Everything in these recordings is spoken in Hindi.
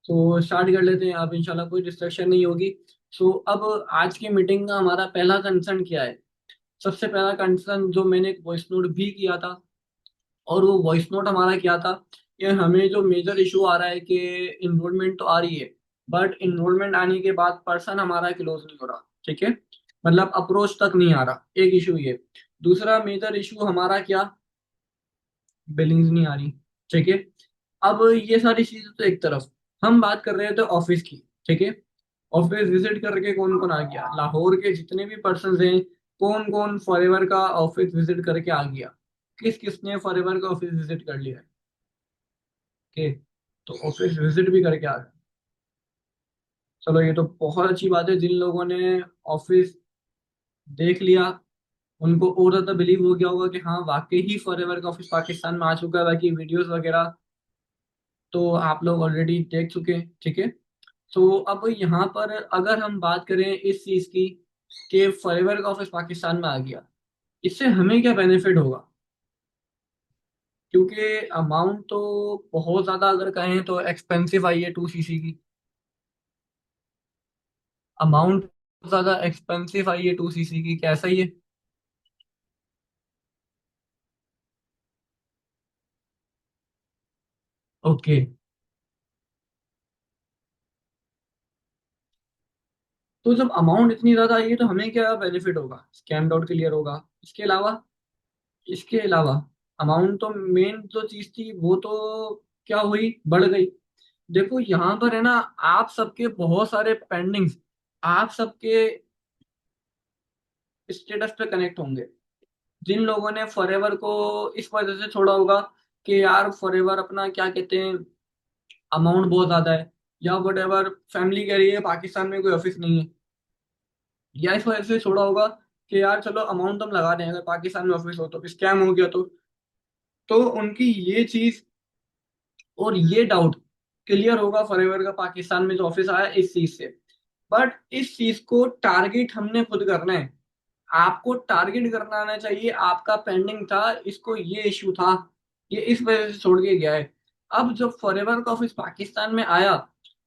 तो स्टार्ट कर लेते हैं। अब इंशाल्लाह कोई डिस्ट्रक्शन नहीं होगी। सो अब आज की मीटिंग का हमारा पहला कंसर्न क्या है? सबसे पहला कंसर्न जो मैंने एक वॉइस नोट भी किया था, और वो वॉइस नोट हमारा क्या था कि हमें जो मेजर इशू आ रहा है कि इन्रोलमेंट तो आ रही है, बट इन्रोलमेंट आने के बाद पर्सन हमारा क्लोज नहीं हो रहा। ठीक है, मतलब अप्रोच तक नहीं आ रहा, एक इशू ये। दूसरा मेजर इशू हमारा क्या? बिलिंग्स नहीं आ रही। ठीक है। अब ये सारी चीजें तो एक तरफ, हम बात कर रहे थे ऑफिस की। ठीक है। ऑफिस विजिट करके कौन कौन आ गया? लाहौर के जितने भी पर्सन हैं, कौन कौन फॉरएवर का ऑफिस विजिट करके आ गया? किस किसने फॉरएवर का ऑफिस विजिट कर लिया है? के तो ऑफिस विजिट भी करके आ गए। चलो, ये तो बहुत अच्छी बात है। जिन लोगों ने ऑफिस देख लिया, उनको और ज्यादा बिलीव हो गया होगा कि हाँ वाकई ही फॉरएवर का ऑफिस पाकिस्तान में आ चुका है। बाकी वीडियोस वगैरह तो आप लोग ऑलरेडी देख चुके हैं। ठीक है। तो अब यहाँ पर अगर हम बात करें इस चीज की कि फॉरएवर का ऑफिस पाकिस्तान में आ गया, इससे हमें क्या बेनिफिट होगा? क्योंकि अमाउंट तो बहुत ज्यादा अगर कहें तो एक्सपेंसिव आई है 2 सीसी की। अमाउंट ज्यादा एक्सपेंसिव आई है 2 सीसी की, कैसा ही है? ओके। तो जब अमाउंट इतनी ज्यादा आई है तो हमें क्या बेनिफिट होगा? स्कैम डॉट क्लियर होगा। इसके अलावा अमाउंट तो मेन जो चीज थी वो तो क्या हुई, बढ़ गई। देखो यहाँ पर है ना, आप सबके बहुत सारे पेंडिंग्स आप सबके स्टेटस पे कनेक्ट होंगे। जिन लोगों ने फॉरएवर को इस वजह से छोड़ा होगा कि यार फॉरएवर अपना क्या कहते हैं, अमाउंट बहुत ज्यादा है, या वट एवर फैमिली कह रही है पाकिस्तान में कोई ऑफिस नहीं है, या इस वजह से छोड़ा होगा कि यार चलो अमाउंट हम लगा दें, अगर पाकिस्तान में ऑफिस हो तो स्कैम हो गया तो उनकी ये चीज और ये डाउट क्लियर होगा फॉरएवर का पाकिस्तान में जो ऑफिस आया इस चीज से। बट इस चीज को टारगेट हमने खुद करना है। आपको टारगेट करना आना चाहिए। आपका पेंडिंग था, इसको ये इशू था, ये इस वजह से छोड़ के गया है। अब जब फॉरएवर का ऑफिस पाकिस्तान में आया,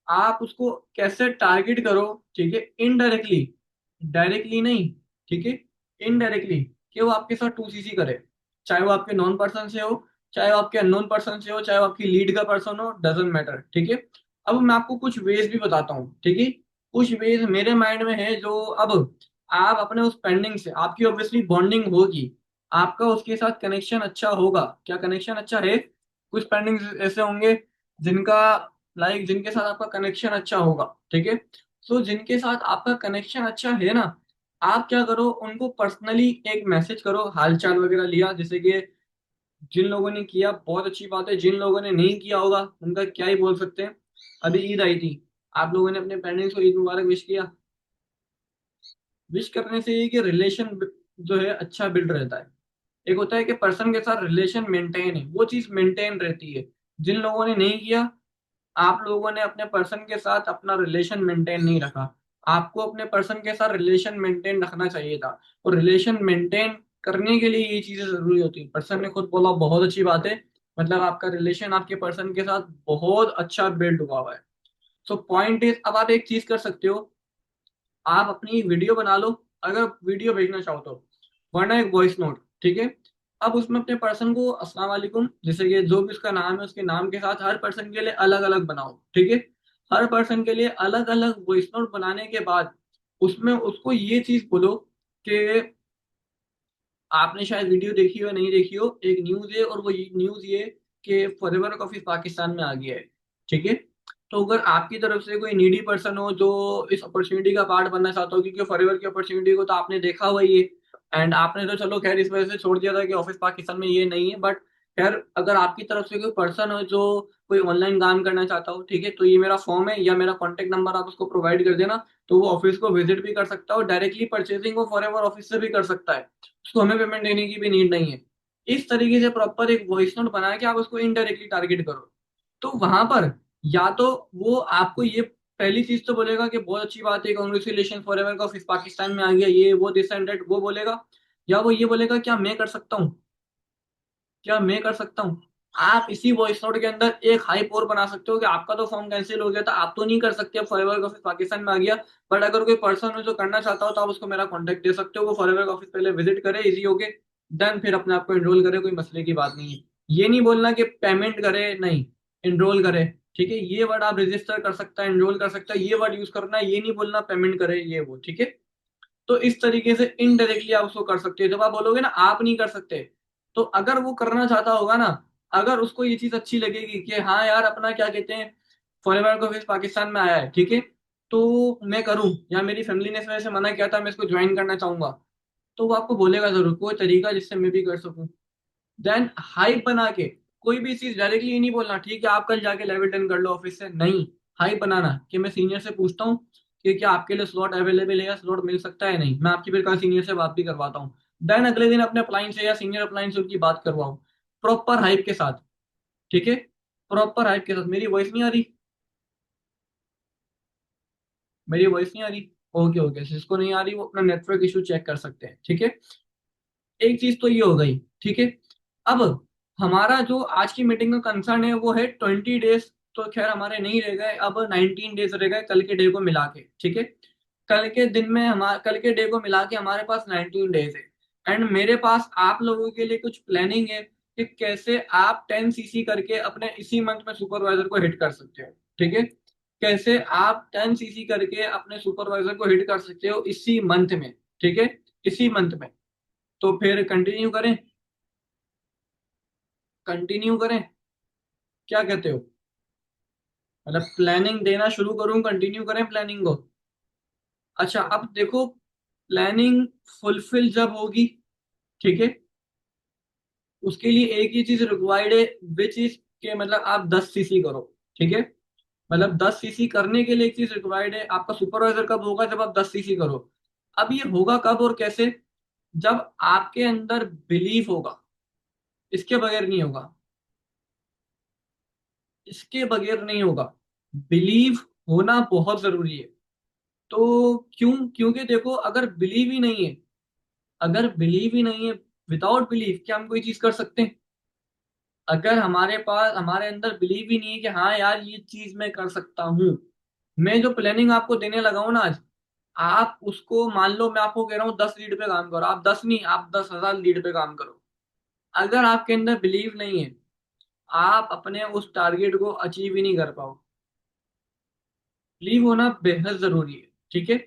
आप उसको कैसे टारगेट करो? ठीक है, इनडायरेक्टली, डायरेक्टली नहीं। ठीक है, इनडायरेक्टली, कि वो आपके साथ 2 सीसी करे। चाहे वो आपके नॉन पर्सन से हो, चाहे वो आपके अननोन पर्सन से हो, चाहे वो आपकी लीड का पर्सन हो, डजेंट मैटर। ठीक है। अब मैं आपको कुछ वेज भी बताता हूँ। ठीक है, कुछ वेज मेरे माइंड में है जो अब आप अपने उस पेंडिंग से, आपकी ऑब्वियसली बॉन्डिंग होगी, आपका उसके साथ कनेक्शन अच्छा होगा। क्या कनेक्शन अच्छा है? कुछ पेंडिंग ऐसे होंगे जिनका, जिनके साथ आपका कनेक्शन अच्छा होगा। ठीक है। तो जिनके साथ आपका कनेक्शन अच्छा है ना, आप क्या करो, उनको पर्सनली एक मैसेज करो, हालचाल वगैरह लिया। जैसे कि जिन लोगों ने किया बहुत अच्छी बात है, जिन लोगों ने नहीं किया होगा उनका क्या ही बोल सकते हैं। अभी ईद आई थी, आप लोगों ने अपने पेरेंट्स को ईद मुबारक विश किया। विश करने से ये कि रिलेशन जो है अच्छा बिल्ड रहता है। एक होता है कि पर्सन के साथ रिलेशन मेंटेन है, वो चीज मेंटेन रहती है। जिन लोगों ने नहीं किया, आप लोगों ने अपने पर्सन के साथ अपना रिलेशन मेंटेन नहीं रखा। आपको अपने पर्सन के साथ रिलेशन मेंटेन रखना चाहिए था। और रिलेशन मेंटेन करने के लिए ये चीजें जरूरी होती है। पर्सन ने खुद बोला, बहुत अच्छी बात है, मतलब आपका रिलेशन आपके पर्सन के साथ बहुत अच्छा बिल्ड हुआ हुआ है। सो पॉइंट इज, अब आप एक चीज कर सकते हो, आप अपनी वीडियो बना लो, अगर वीडियो भेजना चाहो तो, वरना एक वॉइस नोट। ठीक है। अब उसमें अपने पर्सन को अस्सलाम वालेकुम, जैसे कि जो भी उसका नाम है, उसके नाम के साथ हर पर्सन के लिए अलग अलग बनाओ। ठीक है। हर पर्सन के लिए अलग अलग वॉइस नोट बनाने के बाद उसमें उसको ये चीज बोलो कि आपने शायद वीडियो देखी हो या नहीं देखी हो, एक न्यूज है, और वो न्यूज ये कि फॉरएवर ऑफिस पाकिस्तान में आ गया है। ठीक है। तो अगर आपकी तरफ से कोई नीडी पर्सन हो जो इस अपॉर्चुनिटी का पार्ट बनना चाहता हो, क्योंकि फॉरएवर की अपॉर्चुनिटी को तो आपने देखा हुआ ही है, एंड आपने तो चलो खैर इस वजह से छोड़ दिया था कि ऑफिस पाकिस्तान में ये नहीं है, बट खैर अगर आपकी तरफ से कोई पर्सन हो जो कोई ऑनलाइन काम करना चाहता हो, ठीक है, तो ये मेरा फॉर्म है या मेरा कॉन्टेक्ट नंबर आप उसको प्रोवाइड कर देना। तो वो ऑफिस को विजिट भी कर सकता है और डायरेक्टली परचेसिंग वो फॉरएवर ऑफिस से भी कर सकता है। उसको हमें पेमेंट देने की भी नीड नहीं है। इस तरीके से प्रॉपर एक वॉइस नोट बना के आप उसको इनडायरेक्टली टारगेट करो। तो वहां पर या तो वो आपको ये पहली चीज तो बोलेगा कि बहुत अच्छी बात है, कांग्रेचुलेशन फॉरएवर का ऑफिस पाकिस्तान में आ गया, ये वो दिस एंड दैट वो बोलेगा। या वो ये बोलेगा क्या मैं कर सकता हूँ, क्या मैं कर सकता हूँ। आप इसी वॉइस नोट के अंदर एक हाइप और बना सकते हो कि आपका तो फॉर्म कैंसिल हो गया था, आप तो नहीं कर सकते, अब फॉरएवर ऑफिस पाकिस्तान में आ गया, बट अगर कोई पर्सन हो जो करना चाहता हो तो आप उसको मेरा कॉन्टेक्ट दे सकते हो, वो फॉरएवर ऑफिस पहले विजिट करे इजी होके, देन फिर अपने आप को एनरोल करे, कोई मसले की बात नहीं है। ये नहीं बोलना कि पेमेंट करे, नहीं, एनरोल करे। ठीक है, ये वर्ड आप रजिस्टर कर सकता है, एनरोल कर सकता है, ये वर्ड यूज करना है, ये नहीं बोलना पेमेंट करे ये वो। ठीक है, तो इस तरीके से इनडायरेक्टली आप उसको कर सकते हो। जब आप बोलोगे ना आप नहीं कर सकते, तो अगर वो करना चाहता होगा ना, अगर उसको ये चीज अच्छी लगेगी कि हाँ यार अपना क्या कहते हैं फॉरेवर को फेस पाकिस्तान में आया है, ठीक है, तो मैं करूं, या मेरी फैमिली ने इस वजह से मना किया था मैं इसको ज्वाइन करना चाहूंगा, तो वो आपको बोलेगा जरूर कोई तरीका जिससे मैं भी कर सकूं। देन हाइप बना के, कोई भी चीज डायरेक्टली ये नहीं बोलना ठीक है आप कल जाके लेवल 10 कर लो ऑफिस से, नहीं। हाइप बनाना कि मैं सीनियर से पूछता हूँ कि क्या आपके लिए स्लॉट अवेलेबल है या स्लॉट मिल सकता है, नहीं मैं आपकी फिर कल सीनियर से बात भी करवाता हूँ। देन अगले दिन अपने अपलाइन से या सीनियर अपलाइन से उनकी बात करवाओ, प्रॉपर हाइप के साथ। ठीक है, प्रॉपर हाइप के साथ। मेरी वॉइस नहीं आ रही? मेरी वॉइस नहीं आ रही? ओके ओके, जिसको नहीं आ रही वो अपना नेटवर्क इशू चेक कर सकते हैं। ठीक है, एक चीज तो ये हो गई। ठीक है, अब हमारा जो आज की मीटिंग का कंसर्न है वो है 20 डेज, तो खैर हमारे नहीं रह गए, अब 19 डेज रह गए कल के डे को मिला के। ठीक है, कल के दिन में हमारे कल के डे को मिला के हमारे पास 19 डेज है। एंड मेरे पास आप लोगों के लिए कुछ प्लानिंग है कि कैसे आप 10 सीसी करके अपने इसी मंथ में सुपरवाइजर को हिट कर सकते हो। ठीक है, कैसे आप 10 सीसी करके अपने सुपरवाइजर को हिट कर सकते हो इसी मंथ में। ठीक है, इसी मंथ में। तो फिर कंटिन्यू करें? कंटिन्यू करें, क्या कहते हो? मतलब प्लानिंग देना शुरू करूं, कंटिन्यू करें प्लानिंग को? अच्छा अब देखो, प्लानिंग फुलफिल जब होगी, ठीक है, उसके लिए एक ही चीज रिक्वायर्ड है, विच इज के मतलब आप 10 सीसी करो। ठीक है, मतलब 10 सीसी करने के लिए एक चीज रिक्वायर्ड है, आपका सुपरवाइजर कब होगा? जब आप 10 सीसी करो। अब ये होगा कब और कैसे? जब आपके अंदर बिलीफ होगा, इसके बगैर नहीं होगा, इसके बगैर नहीं होगा। बिलीव होना बहुत जरूरी है। तो क्यों? क्योंकि देखो अगर बिलीव ही नहीं है, अगर बिलीव ही नहीं है, विदाउट बिलीव क्या हम कोई चीज कर सकते हैं? अगर हमारे पास हमारे अंदर बिलीव ही नहीं है कि हाँ यार ये चीज मैं कर सकता हूँ, मैं जो प्लानिंग आपको देने लगा हूं ना आज, आप उसको मान लो मैं आपको कह रहा हूँ 10 लीड पे काम करो, आप 10 नहीं, आप 10,000 लीड पे काम करो। अगर आपके अंदर बिलीव नहीं है, आप अपने उस टारगेट को अचीव ही नहीं कर पाओ। बिलीव होना बेहद जरूरी है। ठीक है,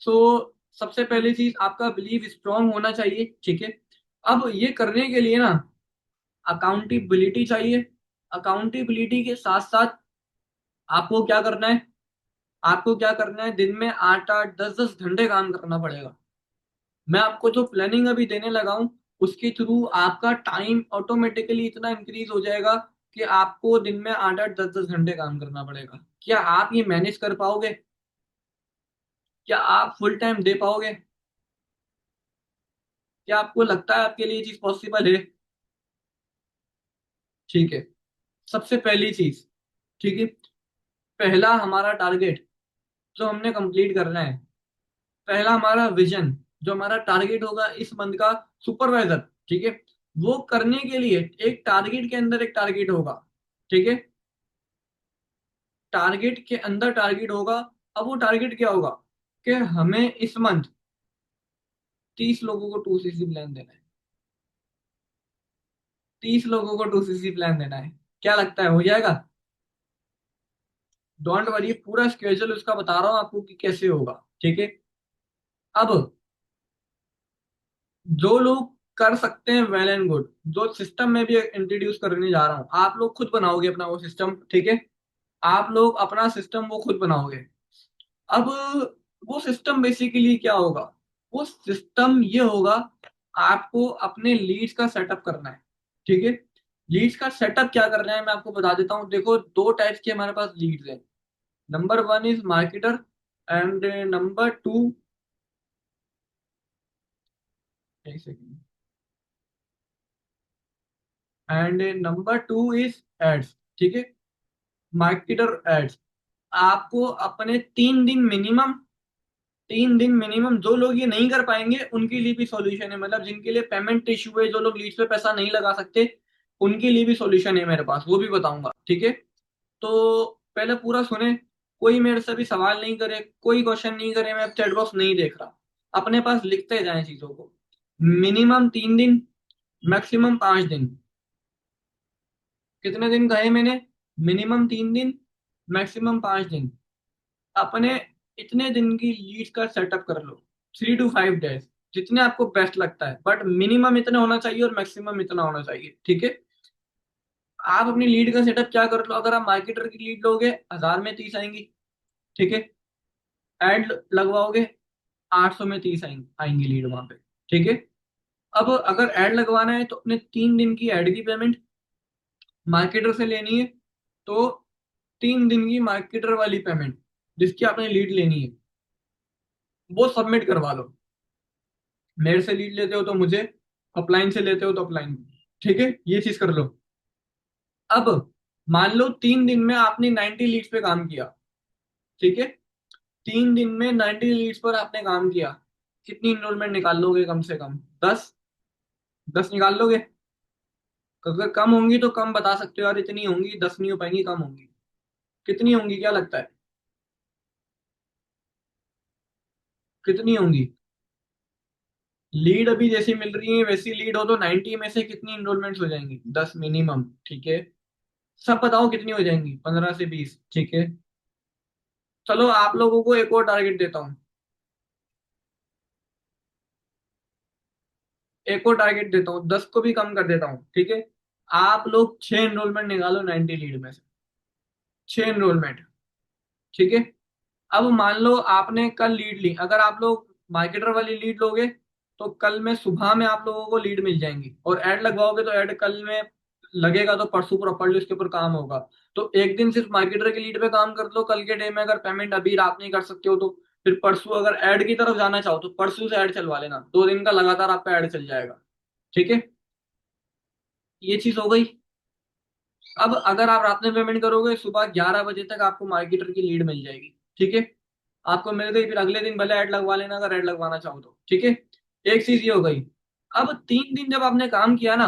सो सबसे पहली चीज आपका बिलीव स्ट्रांग होना चाहिए। ठीक है, अब ये करने के लिए ना अकाउंटेबिलिटी चाहिए। अकाउंटेबिलिटी के साथ साथ आपको क्या करना है? आपको क्या करना है, दिन में 8 8 10 10 घंटे काम करना पड़ेगा। मैं आपको जो प्लानिंग अभी देने लगा हूं उसके थ्रू आपका टाइम ऑटोमेटिकली इतना इंक्रीज हो जाएगा कि आपको दिन में 8 8 10 10 घंटे काम करना पड़ेगा। क्या आप ये मैनेज कर पाओगे? क्या आप फुल टाइम दे पाओगे? क्या आपको लगता है आपके लिए ये चीज पॉसिबल है? ठीक है, सबसे पहली चीज, ठीक है, पहला हमारा टारगेट जो हमने कंप्लीट करना है, पहला हमारा विजन जो हमारा टारगेट होगा इस मंथ का, सुपरवाइजर। ठीक है, वो करने के लिए एक टारगेट के अंदर एक टारगेट होगा। ठीक है, टारगेट के अंदर टारगेट होगा। अब वो टारगेट क्या होगा कि हमें इस मंथ 30 लोगों को 2 सीसी प्लान देना है। 30 लोगों को 2 सीसी प्लान देना है। क्या लगता है हो जाएगा? डोंट वरी, पूरा स्केड्यूल उसका बता रहा हूँ आपको कि कैसे होगा। ठीक है, अब जो लोग कर सकते हैं वेल एंड गुड, जो सिस्टम में भी इंट्रोड्यूस करने जा रहा हूँ, आप लोग खुद बनाओगे अपना वो सिस्टम। ठीक है, आप लोग अपना सिस्टम वो खुद बनाओगे। अब वो सिस्टम बेसिकली क्या होगा? वो सिस्टम ये होगा, आपको अपने लीड्स का सेटअप करना है। ठीक है, लीड्स का सेटअप क्या करना है मैं आपको बता देता हूँ। देखो दो टाइप्स के हमारे पास लीड्स हैं। Number one is marketer, and number two, एक second, and number two is ads. ठीक है, मार्केटर एड्स। आपको अपने 3 दिन मिनिमम, 3 दिन मिनिमम, जो लोग ये नहीं कर पाएंगे उनके लिए भी सॉल्यूशन है, मतलब जिनके लिए पेमेंट इशू है, जो लोग लीड्स पे पैसा नहीं लगा सकते, उनके लिए भी सॉल्यूशन है मेरे पास, वो भी बताऊंगा, ठीक है। तो पहले पूरा सुने, कोई मेरे से भी सवाल नहीं करे, कोई क्वेश्चन नहीं करे, मैं चैट बॉक्स नहीं देख रहा, अपने पास लिखते जाएं चीजों को। मिनिमम 3 दिन, मैक्सिमम 5 दिन। कितने दिन कहे मैंने? मिनिमम 3 दिन, मैक्सिमम 5 दिन। अपने इतने दिन की लीड का सेटअप कर लो, 3 to 5 डेज, जितने आपको बेस्ट लगता है, बट मिनिमम इतना होना चाहिए और मैक्सिमम इतना होना चाहिए, ठीक है। आप अपनी लीड का सेटअप क्या कर लो, अगर आप मार्केटर की लीड लोगे 1000 में 30 आएंगी, ठीक है। एड लगवाओगे 800 में 30 आएंगी, आएंगी लीड वहां पे, ठीक है। अब अगर ऐड लगवाना है तो अपने 3 दिन की ऐड की पेमेंट मार्केटर से लेनी है, तो 3 दिन की मार्केटर वाली पेमेंट जिसकी आपने लीड लेनी है वो सबमिट करवा लो। मेरे से लीड लेते हो तो मुझे, अपलाइन से लेते हो तो अपलाइन, ठीक है, ये चीज कर लो। अब मान लो 3 दिन में आपने 90 लीड्स पे काम किया, ठीक है। 3 दिन में 90 लीड्स पर आपने काम किया, कितनी इनरोलमेंट निकाल लोगे? कम से कम 10, 10 निकाल लोगे? अगर कम होंगी तो कम बता सकते हो यार, इतनी होंगी, 10 नहीं हो पाएंगी, कम होंगी। कितनी होंगी, क्या लगता है? कितनी होंगी? लीड अभी जैसी मिल रही है वैसी लीड हो तो 90 में से कितनी इनरोलमेंट्स हो जाएंगी? 10 मिनिमम, ठीक है। सब बताओ कितनी हो जाएंगी? 15 से 20, ठीक है। चलो आप लोगों को एक और टारगेट देता हूँ, एक और टारगेट देता हूँ, 10 को भी कम कर देता हूँ, ठीक है। आप लोग 6 इनरोलमेंट निकालो 90 लीड में से, 6 इनरोलमेंट, ठीक है। अब मान लो आपने कल लीड ली, अगर आप लोग मार्केटर वाली लीड लोगे तो कल में सुबह में आप लोगों को लीड मिल जाएंगी, और ऐड लगवाओगे तो ऐड कल में लगेगा, तो परसों प्रॉपर्ली उसके ऊपर काम होगा। तो एक दिन सिर्फ मार्केटर की लीड पे काम कर लो, कल के डे में अगर पेमेंट अभी रात नहीं कर सकते हो तो फिर परसों अगर ऐड की तरफ जाना चाहो तो परसों से ऐड चलवा लेना, 2 दिन का लगातार आपका ऐड चल जाएगा, ठीक है। ये चीज हो गई। अब अगर आप रात में पेमेंट करोगे, सुबह 11 बजे तक आपको मार्केटर की लीड मिल जाएगी, ठीक है। आपको मिल गई, फिर अगले दिन भले ऐड लगवा लेना अगर ऐड लगवाना चाहो तो, ठीक है। एक चीज ये हो गई। अब 3 दिन जब आपने काम किया ना,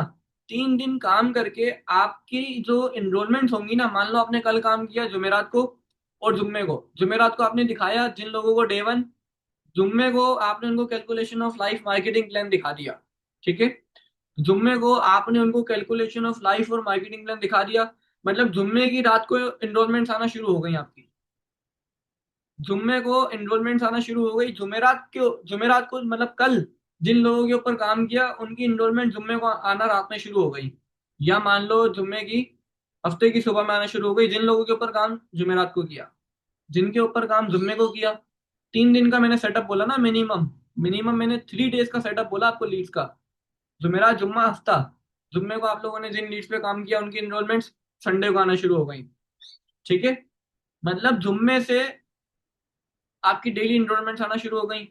3 दिन काम करके आपकी जो इनरोलमेंट्स होंगी ना, मान लो आपने कल काम किया जुमेरात को और जुम्मे को, जुमेरात को आपने दिखाया जिन लोगों को डे 1, जुम्मे को आपने उनको calculation of life marketing plan दिखा दिया, ठीक है। जुम्मे को आपने उनको कैलकुलेशन ऑफ लाइफ और मार्केटिंग प्लान दिखा दिया, मतलब जुम्मे की रात को इनरोलमेंट्स आना शुरू हो गई आपकी। जुम्मे को एनरोलमेंट्स आना शुरू हो गई, जुमेरात को मतलब कल जिन लोगों के ऊपर काम किया उनकी एनरोलमेंट जुम्मे को आना रात में शुरू हो गई। या मान लो जुम्मे की हफ्ते की सुबह में आना शुरू हो गई, जिन लोगों के ऊपर काम जुमेरात को किया, जिनके ऊपर काम जुम्मे को किया। 3 दिन का मैंने सेटअप बोला ना, मिनिमम, मिनिमम मैंने 3 डेज का सेटअप बोला आपको लीड्स का। जुमेरात, जुम्मा, हफ्ता, जुम्मे को आप लोगों ने जिन लीड्स पे काम किया उनकी एनरोलमेंट्स संडे को आना शुरू हो गई, ठीक है। मतलब जुम्मे से आपकी डेली एनरोलमेंट्स आना शुरू हो गई।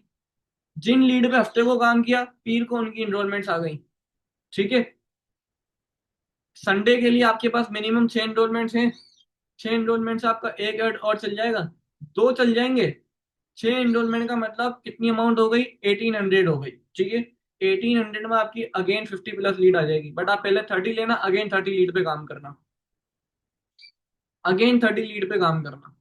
जिन लीड पे हफ्ते को काम किया, पीर को उनकी इनरोलमेंट्स आ गई, ठीक है। संडे के लिए आपके पास मिनिमम 6 इनरोलमेंट्स हैं, 6 इनरोलमेंट्स आपका एक ऐड और चल जाएगा, 2 चल जाएंगे। 6 इनरोलमेंट का मतलब कितनी अमाउंट हो गई? 1800 हो गई, ठीक है। 1800 में आपकी अगेन 50 प्लस लीड आ जाएगी, बट आप पहले 30 लेना, अगेन 30 लीड पे काम करना, अगेन 30 लीड पे काम करना।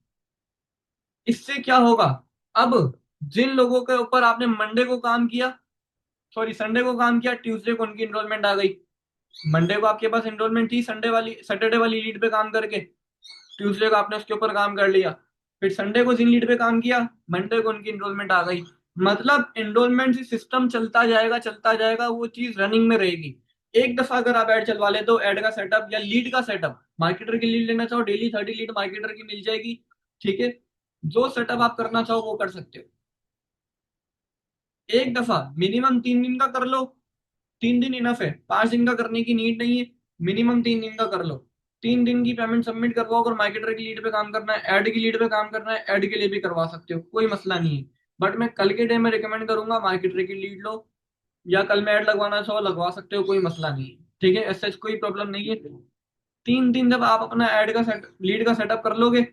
इससे क्या होगा? अब जिन लोगों के ऊपर आपने मंडे को काम किया, सॉरी संडे को काम किया, ट्यूसडे को उनकी इनरोलमेंट आ गई। मंडे को आपके पास एनरोलमेंट थी, संडे वाली सैटरडे वाली लीड पे काम करके, ट्यूसडे को आपने उसके ऊपर काम कर लिया, फिर संडे को जिन लीड पे काम किया, मंडे को उनकी एनरोलमेंट आ गई। मतलब एनरोलमेंट सिस्टम चलता जाएगा, चलता जाएगा, वो चीज रनिंग में रहेगी। एक दफा अगर आप ऐड चलवा ले तो ऐड का सेटअप या लीड का सेटअप, मार्केटर की लीड लेना चाहो डेली 30 लीड मार्केटर की मिल जाएगी, ठीक है। जो सेटअप आप करना चाहो वो कर सकते हो। एक दफा मिनिमम 3 दिन का कर लो, 3 दिन इनफ है, 5 दिन का करने की नीड नहीं है। मिनिमम 3 दिन का कर लो, 3 दिन की पेमेंट सबमिट करवाओ। अगर मार्केटर की लीड पे काम करना है, ऐड की लीड पे काम करना है, ऐड के लिए भी करवा सकते हो, कोई मसला नहीं है। बट मैं कल के डे में रिकमेंड करूंगा मार्केटर की लीड लो, या कल में ऐड लगवाना चाहो लगवा सकते हो, कोई मसला नहीं है, ठीक है। ऐसा कोई प्रॉब्लम नहीं है। 3 दिन जब आप अपना ऐड का सेट लीड का सेटअप कर लोगे,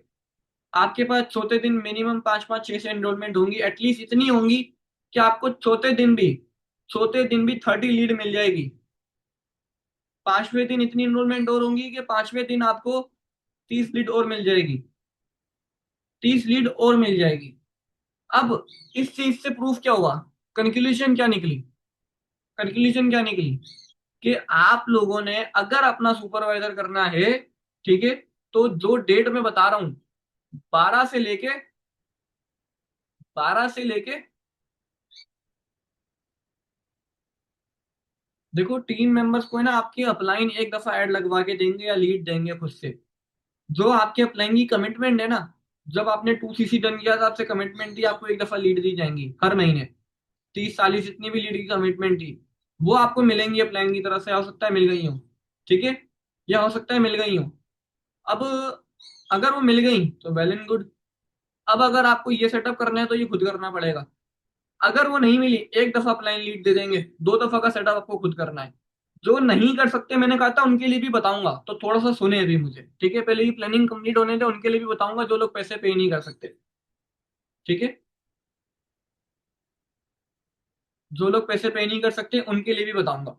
आपके पास चौथे दिन मिनिमम 5 5 6 6 एनरोलमेंट होंगी, एटलीस्ट इतनी होंगी कि आपको चौथे दिन भी 30 लीड मिल जाएगी। पांचवें दिन इतनी इनरोलमेंट और होंगी कि पांचवें दिन आपको 30 लीड और मिल जाएगी, 30 लीड और मिल जाएगी। अब इस चीज से प्रूफ क्या हुआ, कंक्लूजन क्या निकली, कंक्लूजन क्या निकली कि आप लोगों ने अगर अपना सुपरवाइजर करना है, ठीक है, तो जो डेट मैं बता रहा हूं, 12 से लेके 12 से लेके, देखो टीम मेंबर्स को है ना आपके अपलाइन एक दफा ऐड लगवा के देंगे या लीड देंगे खुद से। जो आपके अपलाइन की कमिटमेंट है ना, जब आपने 2 CC डन किया था, आपसे कमिटमेंट थी आपको एक दफा लीड दी जाएंगी हर महीने, 30 40 जितनी भी लीड की कमिटमेंट थी वो आपको मिलेंगी अपलाइन की तरफ से। हो सकता है मिल गई हो, ठीक है, या हो सकता है मिल गई हो। अब अगर वो मिल गई तो वेल एंड गुड। अब अगर आपको ये सेटअप करना है तो ये खुद करना पड़ेगा। अगर वो नहीं मिली, एक दफा अपलाइन लीड दे देंगे, 2 दफा का सेटअप आपको खुद करना है। जो नहीं कर सकते, मैंने कहा था उनके लिए भी बताऊंगा, तो थोड़ा सा सुने अभी मुझे, ठीक है, पहले ये प्लानिंग कंप्लीट होने दे, उनके लिए भी बताऊंगा जो लोग पैसे पे नहीं कर सकते, ठीक है, जो लोग पैसे पे नहीं कर सकते उनके लिए भी बताऊंगा।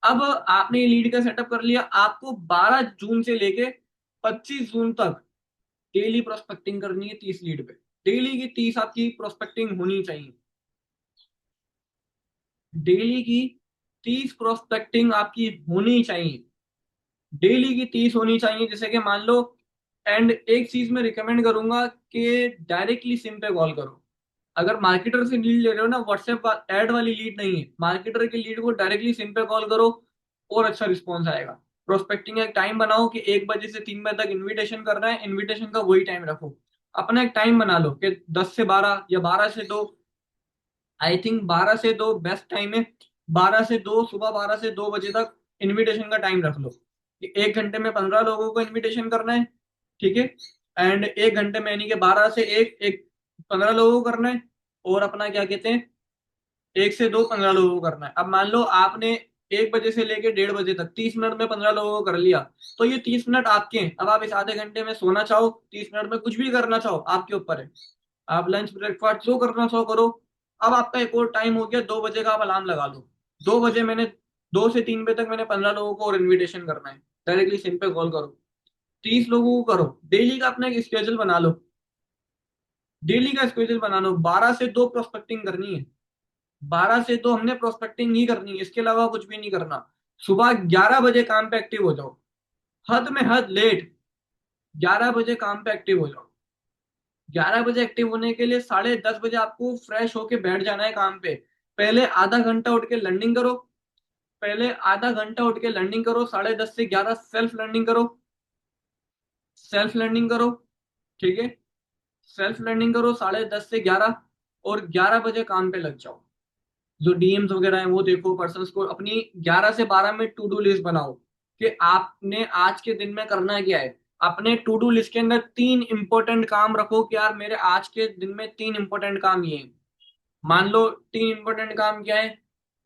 अब आपने ये लीड का सेटअप कर लिया, आपको 12 जून से लेके 25 जून तक डेली प्रोस्पेक्टिंग करनी है 30 लीड पे। डेली की 30 आपकी प्रोस्पेक्टिंग होनी चाहिए, डेली की 30 प्रोस्पेक्टिंग आपकी होनी चाहिए, डेली की 30 होनी चाहिए। जैसे कि मान लो, एंड एक चीज मैं रिकमेंड करूंगा कि डायरेक्टली सिम पे कॉल करो। अगर मार्केटर से लीड ले रहे हो ना, व्हाट्सएप ऐड वाली लीड नहीं है, मार्केटर की लीड को डायरेक्टली सिम पे कॉल करो और अच्छा रिस्पॉन्स आएगा। प्रोस्पेक्टिंग एक टाइम बनाओ कि 1 बजे से 3 बजे तक इनविटेशन करना है, इनविटेशन का वही टाइम रखो। अपना एक टाइम बना लो कि 10 से 12 या 12 से 2, आई थिंक 12 से 2 बेस्ट टाइम है। 12 से 2, सुबह 12 से 2 बजे तक इनविटेशन का टाइम रख लो कि 1 घंटे में 15 लोगों को इनविटेशन करना है, ठीक है। एंड 1 घंटे में यानी कि 12 से 1, एक 15 लोगों को करना है। और अपना क्या कहते हैं, 1 से 2 15 लोगों को करना है। अब मान लो आपने 1 बजे से लेके 1:30 बजे तक 30 मिनट में 15 लोगों को कर लिया, तो ये 30 मिनट आपके हैं। अब आप इस आधे घंटे में सोना चाहो, 30 मिनट में कुछ भी करना चाहो, आपके ऊपर है। आप लंच ब्रेकफास्ट जो करना चाहो करो। अब आपका एक और टाइम हो गया, 2 बजे का आप अलार्म लगा लो। 2 बजे मैंने, 2 से 3 बजे तक मैंने 15 लोगों को और इन्विटेशन करना है। डायरेक्टली सिम पे कॉल करो, 30 लोगों को करो। डेली का अपना एक स्केड्यूल बना लो, डेली का स्केड्यूल बना लो। 12 से 2 प्रोस्पेक्टिंग करनी है, 12 से 2 हमने प्रोस्पेक्टिंग ही करनी है, इसके अलावा कुछ भी नहीं करना। सुबह 11 बजे काम पे एक्टिव हो जाओ, हद में हद लेट 11 बजे काम पे एक्टिव हो जाओ। 11 बजे एक्टिव होने के लिए 10:30 बजे आपको फ्रेश होके बैठ जाना है काम पे। पहले आधा घंटा उठ के लर्निंग करो, पहले आधा घंटा उठ के लर्निंग करो, 10:30 से 11 सेल्फ लर्निंग करो, सेल्फ लर्निंग करो, ठीक है, सेल्फ लर्निंग करो 10:30 से 11। और 11 बजे काम पे लग जाओ। जो डीएम्स वगैरह हैं वो देखो, पर्सन्स को अपनी 11 से 12 में टू डू लिस्ट बनाओ कि आपने आज के दिन में करना क्या है। अपने टू डू लिस्ट के अंदर 3 इंपॉर्टेंट काम रखो कि यार मेरे आज के दिन में 3 इंपॉर्टेंट काम ये हैं। मान लो 3 इंपॉर्टेंट काम क्या है,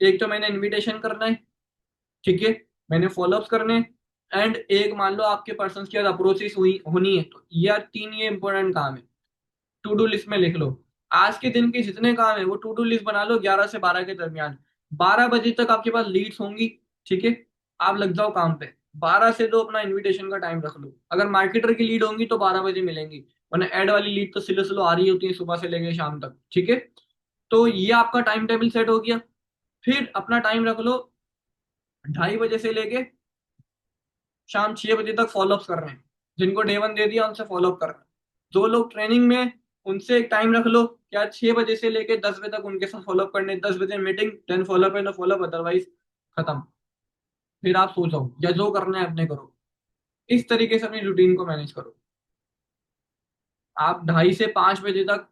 एक तो मैंने इनविटेशन करना है, ठीक है, मैंने फॉलोअप्स करने हैं, एंड एक मान लो आपके पर्सन की अप्रोचेस हुई होनी है। तो ये 3 ये इंपॉर्टेंट काम है, टू डू लिस्ट में लिख लो। आज के दिन के जितने काम है वो टू डू लिस्ट बना लो 11 से 12 के दरमियान। 12 बजे तक आपके पास लीड्स होंगी, ठीक है, आप लग जाओ काम पे। 12 से 2 अपना इनविटेशन का टाइम रख लो। अगर मार्केटर की लीड होंगी तो 12 बजे मिलेंगी, वरना एड वाली लीड तो स्लो स्लो आ रही होती है सुबह से लेकर शाम तक, ठीक है। तो ये आपका टाइम टेबल सेट हो गया। फिर अपना टाइम रख लो, 2:30 बजे से लेके शाम 6 बजे तक फॉलोअप कर रहे हैं। जिनको डे 1 दे दिया उनसे फॉलोअप कर रहे हैं। जो लोग ट्रेनिंग में, उनसे एक टाइम रख लो क्या, 6 बजे से लेके 10 बजे तक उनके साथ फॉलोअप करने। 10 बजे मीटिंग, देन फॉलोअप है तो फॉलोअप, अदरवाइज खत्म। फिर आप सो जाओ या जो करना है अपने करो। इस तरीके से अपनी रूटीन को मैनेज करो। आप 2:30 से 5 बजे तक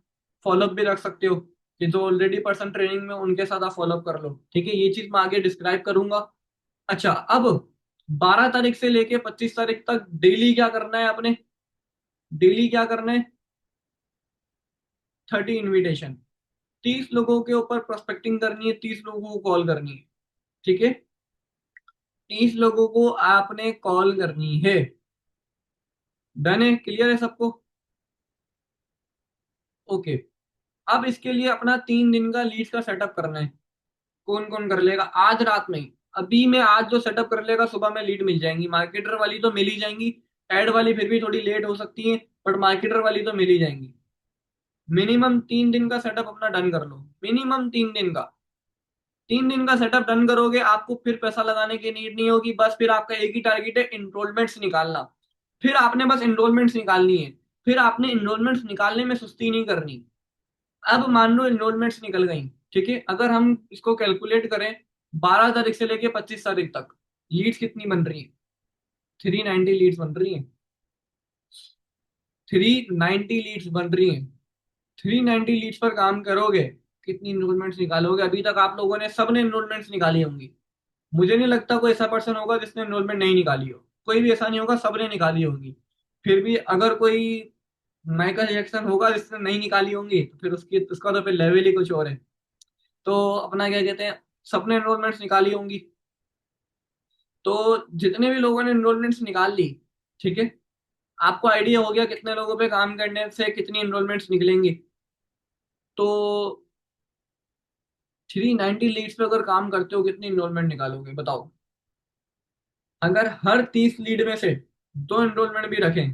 फॉलोअप भी रख सकते हो कि जो ऑलरेडी पर्सन ट्रेनिंग में उनके साथ आप फॉलोअप कर लो, ठीक है। ये चीज मैं आगे डिस्क्राइब करूंगा। अच्छा, अब 12 तारीख से लेके 25 तारीख तक डेली क्या करना है आपने, डेली क्या करना है, 30 इनविटेशन, 30 लोगों के ऊपर प्रोस्पेक्टिंग करनी है, 30 लोगों को कॉल करनी है, ठीक है, 30 लोगों को आपने कॉल करनी है। डन है, क्लियर है सबको? ओके। अब इसके लिए अपना 3 दिन का लीड का सेटअप करना है। कौन कौन कर लेगा आज रात में ही? अभी मैं आज जो सेटअप कर लेगा सुबह में लीड मिल जाएंगी, मार्केटर वाली तो मिल ही जाएंगी। एड वाली फिर भी थोड़ी लेट हो सकती है, बट मार्केटर वाली तो मिल ही जाएंगी। मिनिमम 3 दिन का सेटअप अपना डन कर लो, मिनिमम 3 दिन का। 3 दिन का सेटअप डन करोगे, आपको फिर पैसा लगाने की नीड नहीं होगी। बस फिर आपका एक ही टारगेट है, इनरोलमेंट्स निकालना। फिर आपने बस इनरोलमेंट्स निकालनी है। फिर आपने इनरोलमेंट्स निकालने में सुस्ती नहीं करनी। अब मान लो इनरोलमेंट्स निकल गई, ठीक है, अगर हम इसको कैलकुलेट करें 12 तारीख से लेके 25 तारीख तक लीड्स कितनी बन रही है? 390 लीड्स बन रही है। 390 लीड्स बन रही है। 390 लीड्स पर काम करोगे, कितनी इनरोलमेंट्स निकालोगे? अभी तक आप लोगों ने सबने इनरोलमेंट्स निकाली होंगी। मुझे नहीं लगता कोई ऐसा पर्सन होगा जिसने एनरोलमेंट नहीं निकाली हो। कोई भी ऐसा नहीं होगा, सबने निकाली होगी। फिर भी अगर कोई माइकल जैक्सन होगा जिसने नहीं निकाली होंगी, तो फिर उसकी उसका तो फिर लेवल ही कुछ और है। तो अपना क्या कहते हैं, सबने एनरोलमेंट्स निकाली होंगी। तो जितने भी लोगों ने एनरोलमेंट्स निकाल ली, ठीक है, आपको आइडिया हो गया कितने लोगों पे काम करने से कितनी एनरोलमेंट्स निकलेंगी। तो 390 लीड्स पे अगर काम करते हो, कितनी एनरोलमेंट निकालोगे बताओ? अगर हर 30 लीड में से दो एनरोलमेंट भी रखें,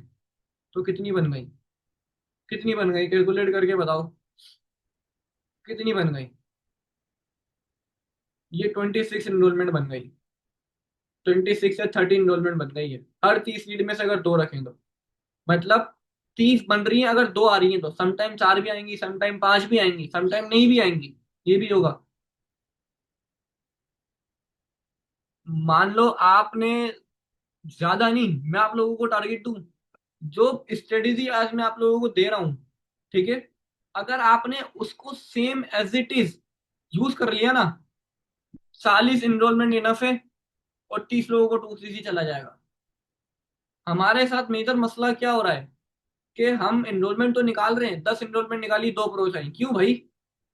तो कितनी बन गई? कितनी बन गई कैलकुलेट करके बताओ, कितनी बन गई? ये 26 इनरोलमेंट बन गई। 26 या 30 इनरोलमेंट बन गई है, हर 30 लीड में से अगर दो रखें तो। मतलब 30 बन रही है, अगर दो आ रही है तो समटाइम चार भी आएंगी, समटाइम पांच भी आएंगी, समटाइम नहीं भी आएंगी। ये भी होगा। मान लो आपने, ज्यादा नहीं, मैं आप लोगों को टारगेट दूं, जो स्ट्रेटेजी आज मैं आप लोगों को दे रहा हूं, ठीक है, अगर आपने उसको same as it is use कर लिया ना, 40 इनरोलमेंट इनफ है, और 30 लोगों को 2 CC चला जाएगा। हमारे साथ मेजर मसला क्या हो रहा है कि हम एनरोलमेंट तो निकाल रहे हैं, 10 एनरोलमेंट निकाली, 2 अप्रोच आई, क्यों भाई?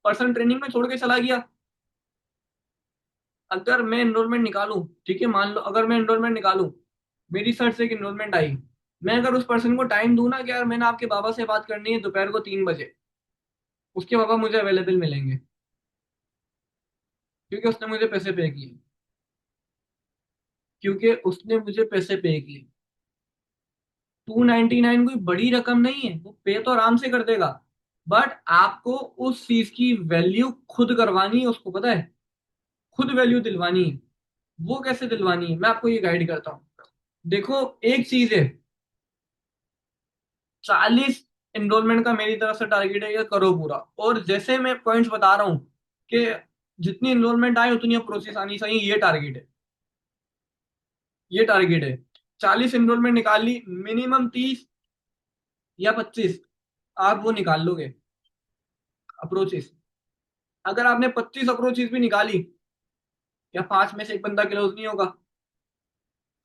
पर्सन ट्रेनिंग में छोड़ के चला गया। अगर मैं एनरोलमेंट निकालूं, ठीक है, मान लो अगर मैं एनरोलमेंट निकालूं, मेरी सर्च से एक एनरोलमेंट आई, मैं अगर उस पर्सन को टाइम दूं ना कि यार मैंने आपके बाबा से बात करनी है दोपहर को 3 बजे, उसके बाबा मुझे अवेलेबल मिलेंगे, क्योंकि उसने मुझे पैसे पे किए। क्योंकि उसने मुझे पैसे पे किए। 299 कोई बड़ी रकम नहीं है, वो पे तो आराम से कर देगा। बट आपको उस चीज की वैल्यू खुद करवानी है, उसको पता है, खुद वैल्यू दिलवानी है। वो कैसे दिलवानी है, मैं आपको ये गाइड करता हूँ। देखो, एक चीज है, 40 एनरोलमेंट का मेरी तरफ से टारगेट है, ये करो पूरा। और जैसे मैं पॉइंट्स बता रहा हूँ कि जितनी एनरोलमेंट आए उतनी प्रोसेस आनी चाहिए, ये टारगेट है। ये टारगेट है। 40 एनरोलमेंट निकाल ली, मिनिमम 30 या 25 आप वो निकाल लोगे अप्रोचेस। अगर आपने 25 अप्रोचेस भी निकाली, या 5 में से एक बंदा क्लोज नहीं होगा?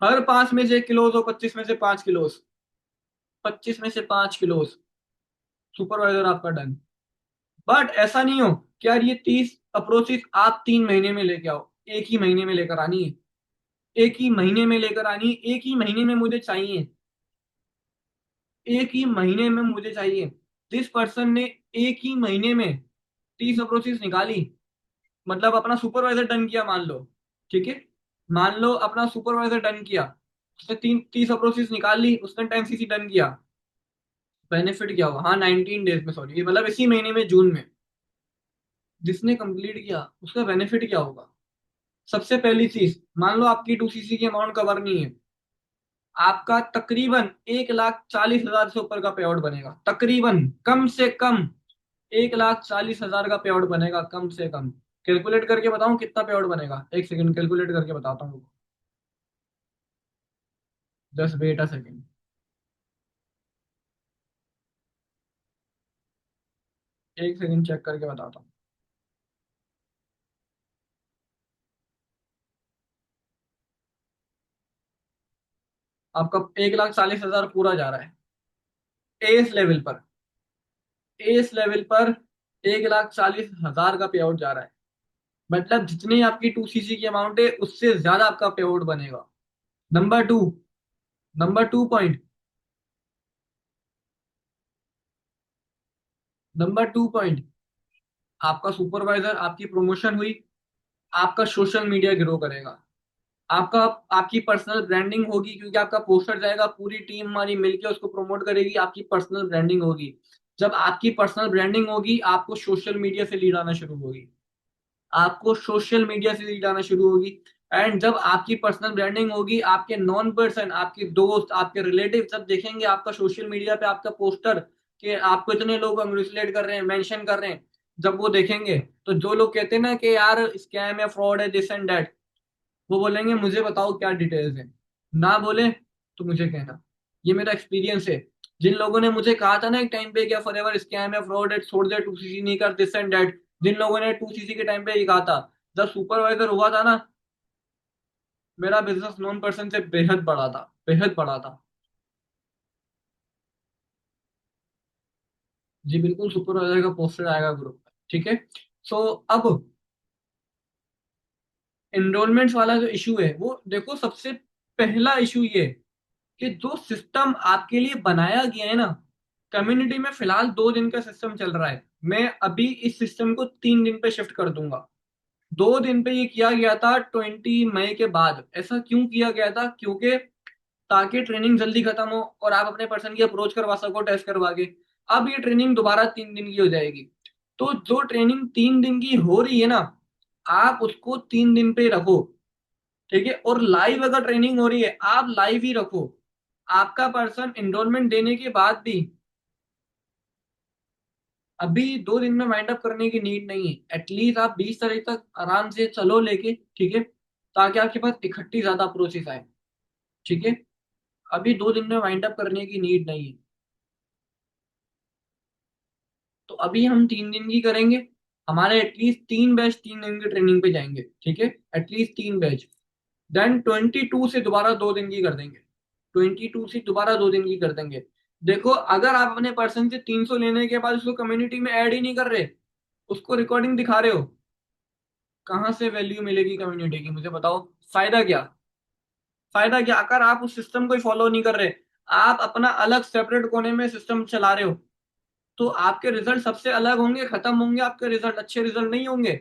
हर 5 में से एक क्लोज हो, 25 में से 5 क्लोज, 25 में से 5 क्लोज, सुपरवाइजर आपका डन। बट ऐसा नहीं हो कि यार ये 30 अप्रोचेस आप 3 महीने में लेके आओ, एक ही महीने में लेकर आनी है। एक ही महीने में लेकर आनी है, एक ही महीने में मुझे चाहिए। एक ही महीने में मुझे चाहिए। जिस पर्सन ने एक ही महीने में 30 अप्रोचेस निकाली, मतलब अपना सुपरवाइजर डन किया मान लो, ठीक है, मान लो अपना सुपरवाइजर डन किया, उसने 30 अप्रोचेस निकाल ली, उसने 10 CC डन किया। बेनिफिट क्या हुआ? हाँ, 19 डेज में, सॉरी, मतलब इसी महीने में, जून में जिसने कंप्लीट किया उसका बेनिफिट क्या होगा? सबसे पहली चीज, मान लो आपकी 2 CC की अमाउंट कवर नहीं है, आपका तकरीबन 1,40,000 से ऊपर का पे आउट बनेगा, तकरीबन, कम से कम 1,40,000 का पे आउट बनेगा, कम से कम। कैलकुलेट करके बताऊं कितना पे आउट बनेगा? एक सेकंड कैलकुलेट करके बताता हूँ। 10 बेटा सेकंड। एक सेकंड चेक करके बताता हूँ। आपका 1,40,000 पूरा जा रहा है एस लेवल पर। एस लेवल पर 1,40,000 का पे आउट जा रहा है। मतलब जितनी आपकी 2 CC की अमाउंट है, उससे ज्यादा आपका पे आउट बनेगा। Number two, number 2 point, number 2 point, आपका सुपरवाइजर, आपकी प्रमोशन हुई, आपका सोशल मीडिया ग्रो करेगा। आपका आपकी पर्सनल ब्रांडिंग होगी, क्योंकि आपका पोस्टर जाएगा, पूरी टीम हमारी मिलकर उसको प्रमोट करेगी, आपकी पर्सनल ब्रांडिंग होगी। जब आपकी पर्सनल ब्रांडिंग होगी, आपको सोशल मीडिया से लीड आना शुरू होगी, आपको सोशल मीडिया से लीड आना शुरू होगी। एंड जब आपकी पर्सनल ब्रांडिंग होगी, आपके नॉन पर्सन, आपके दोस्त, आपके रिलेटिव सब देखेंगे आपका सोशल मीडिया पे आपका पोस्टर, कि आपको इतने लोग कंग्रेचुलेट कर रहे हैं, मेंशन कर रहे हैं। जब वो देखेंगे, तो जो लोग कहते हैं ना कि यार स्कैम है, फ्रॉड है, दिस एंड दैट, वो बोलेंगे मुझे बताओ क्या डिटेल्स है। ना बोले तो मुझे कहना। ये मेरा एक्सपीरियंस है। जिन लोगों ने मुझे कहा था ना एक टाइम पे, क्या फॉरएवर स्कैम है, फ्रॉड है, छोड़ दे, 2cc नहीं कर, दिस एंड दैट, जिन लोगों ने 2cc के टाइम पे ये कहा था, जब सुपरवाइजर हुआ था ना, मेरा बिजनेस नॉन पर्सन से बेहद बड़ा था, बेहद बड़ा था। जी बिल्कुल, सुपरवाइजर का पोस्टर आएगा ग्रुप में, ठीक है। सो अब एनरोलमेंट वाला जो इशू है, वो देखो, सबसे पहला इशू ये कि जो सिस्टम आपके लिए बनाया गया है ना, कम्युनिटी में फिलहाल 2 दिन का सिस्टम चल रहा है। मैं अभी इस सिस्टम को 3 दिन पे शिफ्ट कर दूंगा। 2 दिन पे ये किया गया था 20 मई के बाद। ऐसा क्यों किया गया था? क्योंकि ताकि ट्रेनिंग जल्दी खत्म हो और आप अपने पर्सन की अप्रोच करवा सको टेस्ट करवा के। अब ये ट्रेनिंग दोबारा 3 दिन की हो जाएगी। तो जो ट्रेनिंग 3 दिन की हो रही है ना, आप उसको 3 दिन पे रखो, ठीक है। और लाइव अगर ट्रेनिंग हो रही है, आप लाइव ही रखो। आपका पर्सन एनरोलमेंट देने के बाद भी अभी 2 दिन में वाइंड अप करने की नीड नहीं है। एटलीस्ट आप 20 तारीख तक आराम से चलो लेके, ठीक है, ताकि आपके पास इकट्ठी ज्यादा अप्रोचेस आए, ठीक है। अभी 2 दिन में वाइंड अप करने की नीड नहीं है। तो अभी हम 3 दिन की करेंगे। हमारे एटलीस्ट 3 बैच 3 दिन की ट्रेनिंग पे जाएंगे, ठीक है। At least 3 batch. देन 22 से दोबारा 2 दिन की कर देंगे। 22 से दोबारा 2 दिन की कर देंगे। देखो, अगर आप अपने पर्सन से 300 लेने के बाद उसको कम्युनिटी में ऐड ही नहीं कर रहे, उसको रिकॉर्डिंग दिखा रहे हो, कहाँ से वैल्यू मिलेगी कम्युनिटी की? मुझे बताओ, फायदा क्या? फायदा क्या अगर आप उस सिस्टम को फॉलो नहीं कर रहे, आप अपना अलग सेपरेट कोने में सिस्टम चला रहे हो, तो आपके रिजल्ट सबसे अलग होंगे, खत्म होंगे, आपके रिजल्ट अच्छे रिजल्ट नहीं होंगे।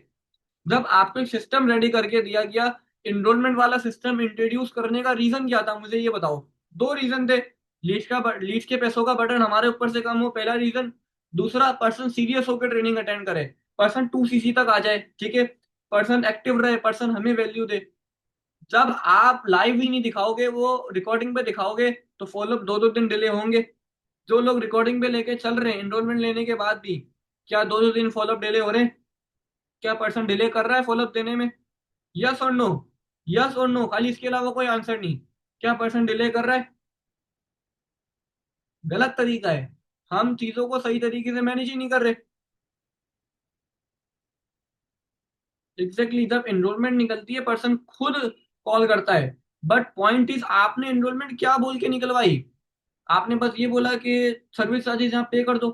जब आपको एक सिस्टम रेडी करके दिया गया, इनरोलमेंट वाला सिस्टम इंट्रोड्यूस करने का रीजन क्या था? मुझे ये बताओ। 2 रीजन थे। लीज के पैसों का बटन हमारे ऊपर से कम हो, पहला रीजन। दूसरा, पर्सन सीरियस होकर ट्रेनिंग अटेंड करे, पर्सन 2cc तक आ जाए, ठीक है, पर्सन एक्टिव रहे, पर्सन हमें वैल्यू दे। जब आप लाइव ही नहीं दिखाओगे, वो रिकॉर्डिंग पे दिखाओगे, तो फॉलोअप 2-2 दिन डिले होंगे। जो लोग रिकॉर्डिंग पे लेके चल रहे हैं एनरोलमेंट लेने के बाद भी, क्या 2-2 दिन फॉलोअप डिले हो रहे हैं? क्या पर्सन डिले कर रहा है फॉलोअप देने में? यस और नो? यस और नो, खाली इसके अलावा कोई आंसर नहीं। क्या पर्सन डिले कर रहा है? गलत तरीका है। हम चीजों को सही तरीके से मैनेज ही नहीं कर रहे। एग्जैक्टली, जब एनरोलमेंट निकलती है, पर्सन खुद कॉल करता है। बट पॉइंट इज, आपने एनरोलमेंट क्या बोल के निकलवाई? आपने बस ये बोला कि सर्विस चार्जेस यहाँ पे कर दो।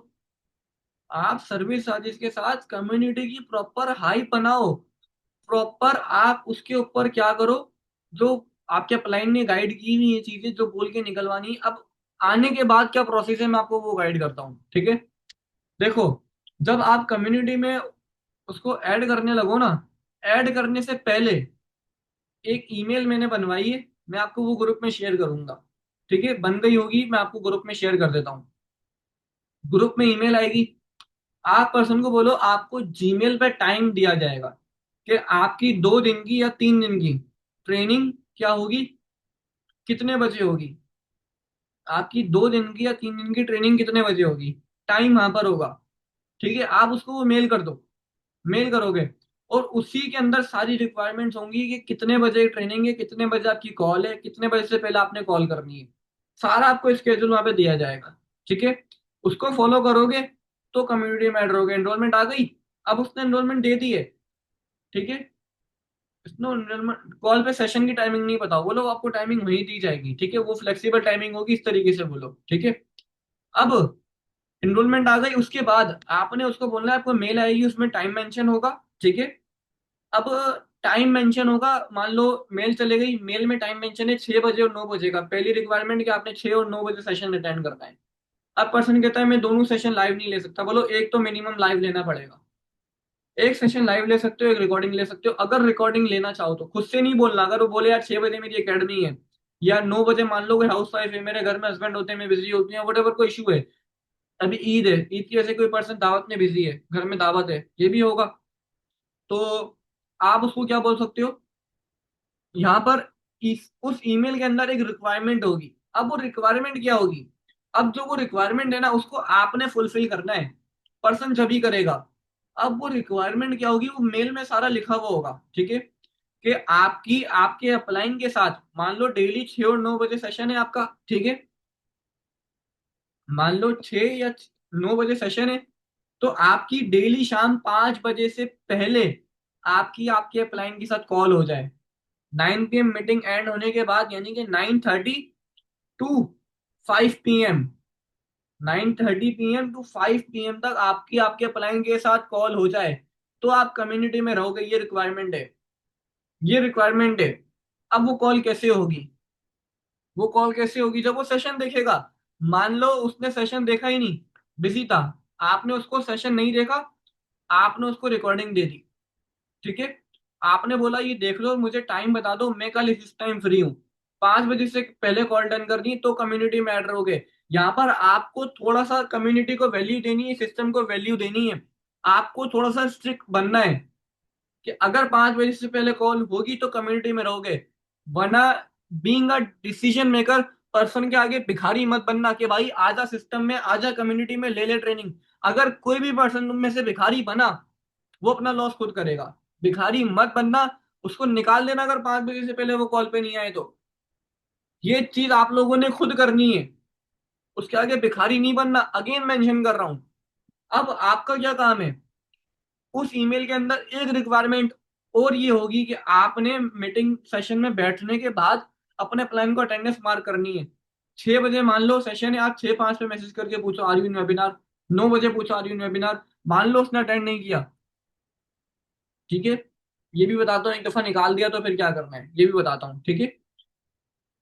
आप सर्विस चार्जेस के साथ कम्युनिटी की प्रॉपर हाइप बनाओ। प्रॉपर आप उसके ऊपर क्या करो, जो आपके अपलाइन ने गाइड की हुई ये चीजें जो बोल के निकलवानी। अब आने के बाद क्या प्रोसेस है, मैं आपको वो गाइड करता हूँ, ठीक है। देखो, जब आप कम्युनिटी में उसको ऐड करने लगो ना, ऐड करने से पहले एक ईमेल मैंने बनवाई है, मैं आपको वो ग्रुप में शेयर करूंगा, ठीक है। बन गई होगी, मैं आपको ग्रुप में शेयर कर देता हूँ। ग्रुप में ईमेल आएगी। आप पर्सन को बोलो, आपको जीमेल पे टाइम दिया जाएगा कि आपकी 2 दिन की या 3 दिन की ट्रेनिंग क्या होगी, कितने बजे होगी। आपकी 2 दिन की या 3 दिन की ट्रेनिंग कितने बजे होगी, टाइम वहां पर होगा, ठीक है। आप उसको वो मेल कर दो। मेल करोगे, और उसी के अंदर सारी रिक्वायरमेंट्स होंगी कि कितने बजे ट्रेनिंग है, कितने बजे आपकी कॉल है, कितने बजे से पहले आपने कॉल करनी है। सारा आपको स्केड्यूल वहां पे दिया जाएगा, ठीक है। उसको फॉलो करोगे, तो कम्युनिटी में ऐड रहोगे। एनरोलमेंट आ गई। अब उसने एनरोलमेंट दे दी है, ठीक है। उसने एनरोलमेंट कॉल पे सेशन की टाइमिंग नहीं बताओ, बोलो आपको टाइमिंग वहीं दी जाएगी, ठीक है, वो फ्लेक्सिबल टाइमिंग होगी, इस तरीके से बोलो, ठीक है। अब एनरोलमेंट आ गई, उसके बाद आपने उसको बोलना है, आपको मेल आएगी, उसमें टाइम मेंशन होगा, ठीक है। अब टाइम मेंशन होगा, मान लो मेल चले गई, मेल में टाइम मेंशन है 6 बजे और 9 बजे का। पहली रिक्वायरमेंट कि आपने 6 और 9 बजे सेशन अटेंड करना है। अब पर्सन कहता है मैं दोनों सेशन लाइव नहीं ले सकता, बोलो एक तो मिनिमम लाइव लेना पड़ेगा। एक सेशन लाइव ले सकते हो, एक रिकॉर्डिंग ले सकते हो। अगर रिकॉर्डिंग लेना चाहो तो खुद से नहीं बोलना। अगर वो बोले यार 6 बजे मेरी एकेडमी है, या 9 बजे, मान लो कोई हाउस वाइफ है, मेरे घर में हस्बैंड होते हैं, मैं बिजी होती हूँ, वट एवर कोई इशू है, अभी ईद है, ईद की वजह से कोई पर्सन दावत में बिजी है, घर में दावत है, ये भी होगा, तो आप उसको क्या बोल सकते हो, यहाँ पर उस ईमेल के अंदर एक रिक्वायरमेंट होगी। अब वो रिक्वायरमेंट क्या होगी, अब जो वो रिक्वायरमेंट है ना, उसको आपने फुलफिल करना है, पर्सन जब ही करेगा। अब वो रिक्वायरमेंट क्या होगी, वो मेल में सारा लिखा हुआ होगा, ठीक है, कि आपके अप्लाइंग के साथ, मान लो डेली 6 और 9 बजे सेशन है आपका, ठीक है, मान लो 6 या 9 बजे सेशन है, तो आपकी डेली शाम 5 बजे से पहले आपकी आपके अप्लाइंग के साथ कॉल हो जाए। 9 PM मीटिंग एंड होने के बाद, यानी कि 9:30 to 5 PM, 9:30 PM to 5 PM तक आपकी आपके अप्लाइंग के साथ कॉल हो जाए, तो आप कम्युनिटी में रहोगे। ये रिक्वायरमेंट है, ये रिक्वायरमेंट है। अब वो कॉल कैसे होगी, वो कॉल कैसे होगी, जब वो सेशन देखेगा। मान लो उसने सेशन देखा ही नहीं, बिजी था, आपने उसको सेशन नहीं देखा, आपने उसको रिकॉर्डिंग दे दी, ठीक है, आपने बोला ये देख लो, मुझे टाइम बता दो, मैं कल इस टाइम फ्री हूँ, 5 बजे से पहले कॉल डन कर दी, तो कम्युनिटी में ऐड रहोगे। यहाँ पर आपको थोड़ा सा कम्युनिटी को वैल्यू देनी है, सिस्टम को वैल्यू देनी है, आपको थोड़ा सा स्ट्रिक्ट बनना है, कि अगर 5 बजे से पहले कॉल होगी तो कम्युनिटी में रहोगे, वरना being a decision maker person के आगे भिखारी मत बनना, कि भाई आजा सिस्टम में, आजा कम्युनिटी में, ले ले ट्रेनिंग। अगर कोई भी पर्सन तुम में से भिखारी बना, वो अपना लॉस खुद करेगा। भिखारी मत बनना, उसको निकाल देना अगर 5 बजे से पहले वो कॉल पे नहीं आए तो। ये चीज आप लोगों ने खुद करनी है, उसके आगे भिखारी नहीं बनना, अगेन मेंशन कर रहा हूं। अब आपका क्या काम है, उस ईमेल के अंदर एक रिक्वायरमेंट और ये होगी कि आपने मीटिंग सेशन में बैठने के बाद अपने प्लान को अटेंडेंस मार्क करनी है। 6 बजे मान लो सेशन है, आप 6:05 पे मैसेज करके पूछो आर यू इन वेबिनार, 9 बजे पूछो आर यू इन वेबिनार, मान लो उसने अटेंड नहीं किया, ठीक है, ये भी बताता हूँ, एक दफा निकाल दिया तो फिर क्या करना है, ये भी बताता हूँ, ठीक है।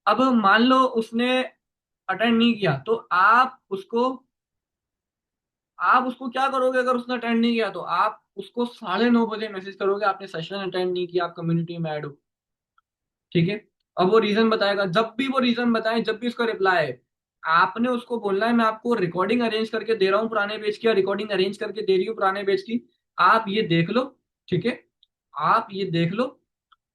अब मान लो उसने अटेंड नहीं किया, तो आप उसको क्या करोगे, अगर उसने अटेंड नहीं किया तो आप उसको 9:30 बजे मैसेज करोगे, आपने सेशन अटेंड नहीं किया, आप कम्युनिटी में ऐड हो, ठीक है। अब वो रीजन बताएगा, जब भी वो रीजन बताए, जब भी उसका रिप्लाई है, आपने उसको बोलना है मैं आपको रिकॉर्डिंग अरेंज करके दे रहा हूँ पुराने पेज की, या रिकॉर्डिंग अरेंज करके दे रही हूँ पुराने पेज की, आप ये देख लो, ठीक है, आप ये देख लो,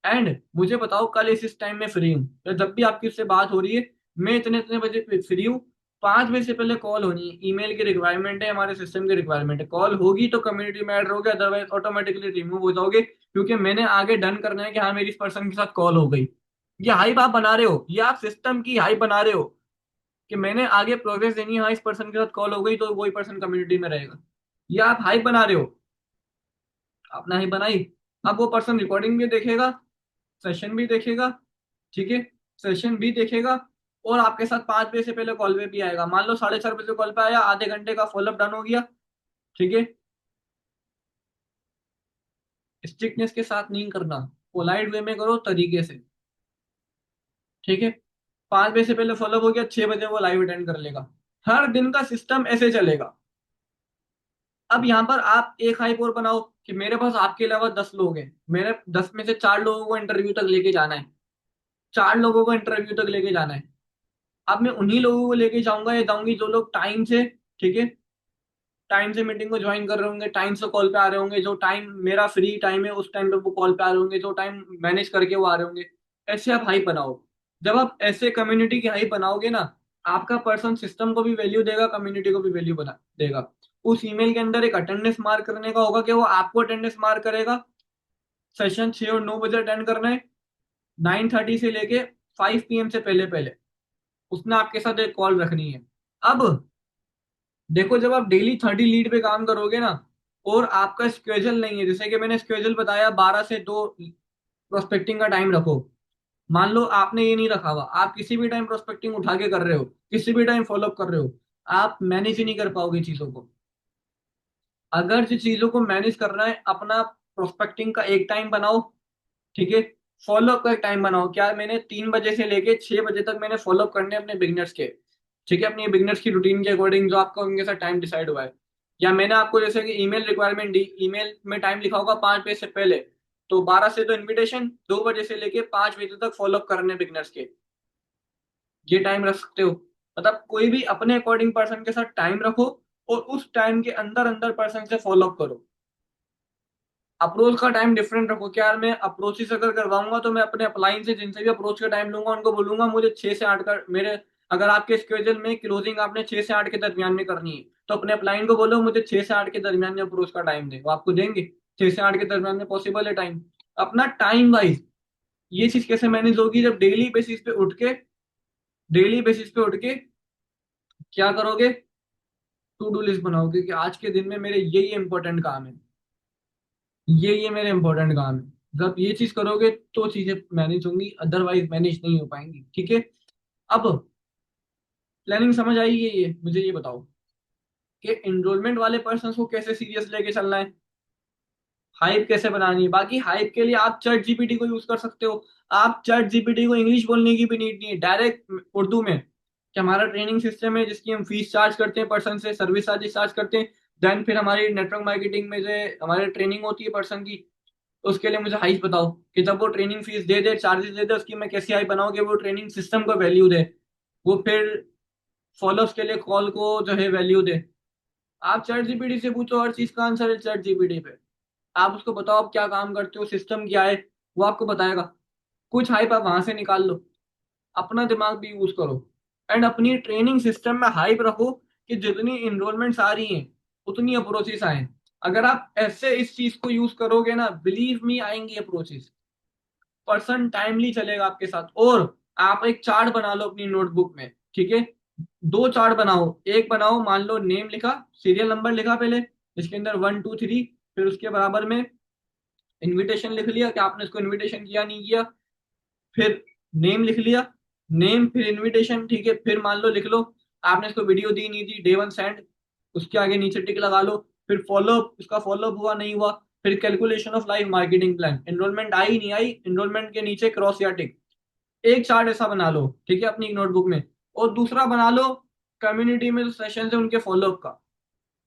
एंड मुझे बताओ कल इस टाइम में फ्री हूँ, या जब भी आपकी उससे बात हो रही है, मैं इतने इतने बजे फ्री हूँ, 5 बजे से पहले कॉल होनी है, ईमेल की रिक्वायरमेंट है, हमारे सिस्टम की रिक्वायरमेंट है, कॉल होगी तो कम्युनिटी में ऐड रहोगे, अदरवाइज ऑटोमेटिकली रिमूव हो जाओगे, क्योंकि मैंने आगे डन करना है कि हाँ मेरी इस पर्सन के साथ कॉल हो गई। ये हाइप आप बना रहे हो, ये आप सिस्टम की हाइप बना रहे हो, कि मैंने आगे प्रोग्रेस देनी है, हाँ इस पर्सन के साथ कॉल हो गई तो वही पर्सन कम्युनिटी में रहेगा। ये आप हाइप बना रहे हो, आपने हाइप बनाई। अब वो पर्सन रिकॉर्डिंग भी देखेगा, सेशन भी देखेगा, ठीक है, सेशन भी देखेगा, और आपके साथ 5 बजे से पहले कॉल पे भी आएगा। मान लो 4:30 बजे कॉल पे आया, आधे घंटे का फॉलोअप डन हो गया, ठीक है, स्ट्रिक्टनेस के साथ नहीं करना, पोलाइट वे में करो, तरीके से, ठीक है। 5 बजे से पहले फॉलोअप हो गया, 6 बजे वो लाइव अटेंड कर लेगा, हर दिन का सिस्टम ऐसे चलेगा। अब यहाँ पर आप एक हाइप और बनाओ, कि मेरे पास आपके अलावा 10 लोग हैं, मेरे 10 में से 4 लोगों को इंटरव्यू तक लेके जाना है, 4 लोगों को इंटरव्यू तक लेके जाना है। अब मैं उन्हीं लोगों को लेके जाऊंगा या जाऊंगी जो लोग टाइम से, ठीक है, टाइम से मीटिंग को ज्वाइन कर रहे होंगे, टाइम से कॉल पे आ रहे होंगे, जो टाइम मेरा फ्री टाइम है उस टाइम पे वो कॉल पे आ रहे होंगे, जो टाइम मैनेज करके वो आ रहे होंगे। ऐसे आप हाइप बनाओ। जब आप ऐसे कम्युनिटी की हाइप बनाओगे ना, आपका पर्सन सिस्टम को भी वैल्यू देगा, कम्युनिटी को भी वैल्यू बना देगा। उस ईमेल के अंदर एक अटेंडेंस मार्क करने का होगा, कि वो आपको अटेंडेंस मार्क करेगा, सेशन 6 और 9 बजे अटेंड करना है, 9:30 से लेके 5 PM से पहले पहले उसने आपके साथ एक कॉल रखनी है। अब देखो, जब आप डेली 30 लीड पे काम करोगे ना, और आपका स्केजल नहीं है, जैसे कि मैंने स्केजल बताया 12 से 2 प्रोस्पेक्टिंग का टाइम रखो, मान लो आपने ये नहीं रखा हुआ, आप किसी भी टाइम प्रोस्पेक्टिंग उठा के कर रहे हो, किसी भी टाइम फॉलोअप कर रहे हो, आप मैनेज ही नहीं कर पाओगे चीजों को। अगर जिन चीजों को मैनेज करना है, अपना प्रोस्पेक्टिंग का एक टाइम बनाओ, ठीक है, फॉलोअप का एक टाइम बनाओ, क्या मैंने 3 बजे से लेके 6 बजे तक मैंने फॉलोअप करने हैं अपने बिगनर्स के, ठीक है, अपनी बिगनर्स की रूटीन के अकॉर्डिंग जो आपका उनके साथ टाइम डिसाइड हुआ है। या मैंने आपको जैसे कि ईमेल रिक्वायरमेंट दी, ईमेल में टाइम लिखा होगा 5 बजे से पहले, तो 12 से तो इनविटेशन, 2 बजे से लेके 5 बजे तक फॉलोअप करने बिगनर्स के, ये टाइम रख सकते हो। मतलब कोई भी अपने अकॉर्डिंग पर्सन के साथ टाइम रखो, और उस टाइम के अंदर अंदर पर्सन से फॉलोअप करो। अप्रोच का टाइम डिफरेंट रखो कि यार मैं अप्रोचेस अगर करवाऊंगा तो मैं अपने अपलाइन से जिनसे भी अप्रोच का टाइम लूंगा उनको बोलूंगा मुझे 6 से 8 का मेरे, अगर आपके स्केड्यूल में क्लोजिंग आपने 6 से 8 के दरमियान में करनी है, तो अपने अपलाइन को बोलो मुझे 6 से 8 के दरमियान में अप्रोच का टाइम दे, वो आपको देंगे। 6 से 8 के दरमियान में पॉसिबल है टाइम, अपना टाइम वाइज ये चीज कैसे मैनेज होगी, जब डेली बेसिस पे उठ के क्या करोगे, टू डू लिस्ट बनाओगे कि आज के दिन में मेरे ये इंपॉर्टेंट काम है, ये मेरे इंपॉर्टेंट काम है। जब ये चीज करोगे तो चीजें मैनेज होंगी, अदरवाइज मैनेज नहीं हो पाएंगी, ठीक है। अब प्लानिंग समझ आई है, ये मुझे ये बताओ कि एनरोलमेंट वाले पर्सन को कैसे सीरियस लेके चलना है, हाइप कैसे बनानी है। बाकी हाइप के लिए आप चैट जीपीटी को यूज कर सकते हो। आप चैट जीपीटी को इंग्लिश बोलने की भी नीड नहीं है, डायरेक्ट उर्दू में कि हमारा ट्रेनिंग सिस्टम है जिसकी हम फीस चार्ज करते हैं पर्सन से, सर्विस चार्जेस चार्ज करते हैं, देन फिर हमारी नेटवर्क मार्केटिंग में जो हमारी ट्रेनिंग होती है पर्सन की, तो उसके लिए मुझे हाइप बताओ कि जब वो ट्रेनिंग फीस दे दे, चार्जेस दे दे, उसकी मैं कैसी हाइप बनाऊं कि वो ट्रेनिंग सिस्टम को वैल्यू दे, वो फिर फॉलोअर्स के लिए कॉल को जो है वैल्यू दे। आप चैट जीपीटी से पूछो, हर चीज का आंसर है चैट जीपीटी पे। आप उसको बताओ आप क्या काम करते हो, सिस्टम क्या है, वो आपको बताएगा। कुछ हाइप आप वहां से निकाल लो, अपना दिमाग भी यूज करो, एंड अपनी ट्रेनिंग सिस्टम में हाइप रखो कि जितनी इनरोलमेंट्स आ रही हैं उतनी अप्रोचेस आए। अगर आप ऐसे इस चीज को यूज करोगे ना, बिलीव मी आएंगी अप्रोचेस, पर्सन टाइमली चलेगा आपके साथ। और आप एक चार्ट बना लो अपनी नोटबुक में, ठीक है। 2 चार्ट बनाओ, एक बनाओ मान लो नेम लिखा, सीरियल नंबर लिखा पहले, इसके अंदर 1 2 3, फिर उसके बराबर में इनविटेशन लिख लिया कि आपने इसको इनविटेशन किया नहीं किया, फिर नेम लिख लिया, नेम फिर इनविटेशन, ठीक है। फिर मान लो लिख लो आपने इसको वीडियो दी नहीं दी, डे 1 सेंड, उसके आगे नीचे टिक लगा लो। फिर फॉलोअप, उसका फॉलोअप हुआ नहीं हुआ, फिर calculation of live marketing plan, enrolment आई नहीं आई, एनरोलमेंट के नीचे क्रॉस या टिक। एक चार्ट ऐसा बना लो, ठीक है, अपनी नोटबुक में। और दूसरा बना लो कम्युनिटी में जो सेशन है उनके फॉलोअप का,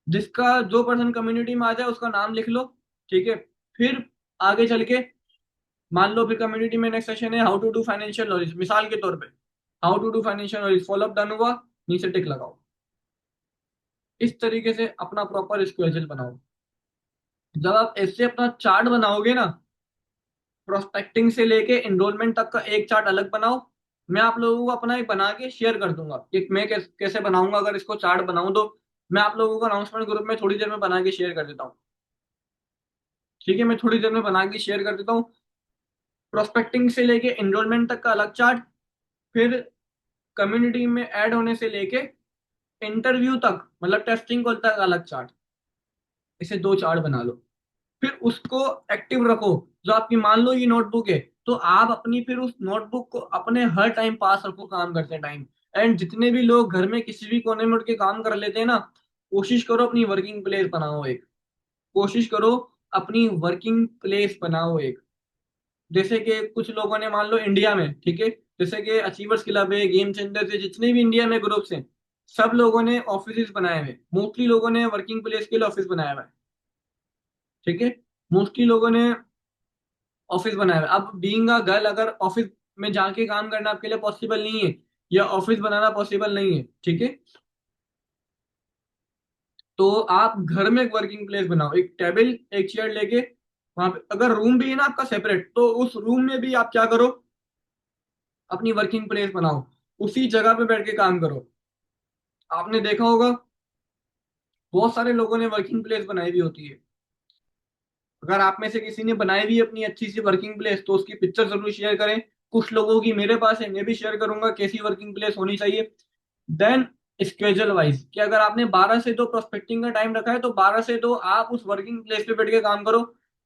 जिसका जो पर्सन कम्युनिटी में आ जाए उसका नाम लिख लो, ठीक है। फिर आगे चल के मान लो फिर कम्युनिटी में नेक्स्ट सेशन है how to do financial knowledge, मिसाल के तौर पे how to do financial knowledge, follow up done हुआ, नीचे टिक लगाओ। इस तरीके से अपना प्रॉपर स्केड्यूल बनाओ। जब आप ऐसे अपना चार्ट बनाओगे ना, प्रोस्पेक्टिंग से लेके एनरोलमेंट तक का एक चार्ट अलग बनाओ। मैं आप लोगों को अपना एक बना के शेयर कर दूंगा कि मैं कैसे बनाऊंगा, अगर इसको चार्ट बनाऊं तो मैं आप लोगों को अनाउंसमेंट ग्रुप में थोड़ी देर में बना के शेयर कर देता हूँ, ठीक है। मैं थोड़ी देर में बना के शेयर कर देता हूँ, प्रोस्पेक्टिंग से लेके एनरोलमेंट तक का अलग चार्ट, फिर कम्युनिटी में ऐड होने से लेके इंटरव्यू तक मतलब टेस्टिंग कॉल तक अलग चार्ट, इसे 2 चार्ट बना लो। फिर उसको एक्टिव रखो। जो आपकी मान लो ये नोटबुक है, तो आप अपनी फिर उस नोटबुक को अपने हर टाइम पास रखो काम करते टाइम। एंड जितने भी लोग घर में किसी भी कोने में उठ के काम कर लेते हैं ना, कोशिश करो अपनी वर्किंग प्लेस बनाओ एक, कोशिश करो अपनी वर्किंग प्लेस बनाओ एक। जैसे कि कुछ लोगों ने मान लो इंडिया में, ठीक है, जैसे कि अचीवर्स क्लब है, गेम चेंजर्स है, जितने भी इंडिया में ग्रुप्स हैं, सब लोगों ने ऑफिस बनाए हुए, मोस्टली लोगों ने वर्किंग प्लेस के लिए ऑफिस बनाया हुआ है, ठीक है। मोस्टली लोगों ने ऑफिस बनाया हुआ है। अब बीइंग अ गर्ल अगर ऑफिस में जाके काम करना आपके लिए पॉसिबल नहीं है, या ऑफिस बनाना पॉसिबल नहीं है, ठीक है, तो आप घर में एक वर्किंग प्लेस बनाओ, एक टेबल एक चेयर लेके, वहां पे अगर रूम भी है ना आपका सेपरेट, तो उस रूम में भी आप क्या करो, अपनी वर्किंग प्लेस बनाओ, उसी जगह पे बैठ के काम करो। आपने देखा होगा बहुत सारे लोगों ने वर्किंग प्लेस बनाई हुई होती है। अगर आप में से किसी ने बनाई हुई है अपनी अच्छी सी वर्किंग प्लेस, तो उसकी पिक्चर जरूर शेयर करें। कुछ लोगों की मेरे पास है, मैं भी शेयर करूंगा कैसी वर्किंग प्लेस होनी चाहिए। देन स्केजल वाइज कि अगर आपने 12 से 2 प्रोस्पेक्टिंग का टाइम रखा है, तो 12 से 2 आप उस वर्किंग प्लेस पे बैठ के काम करो,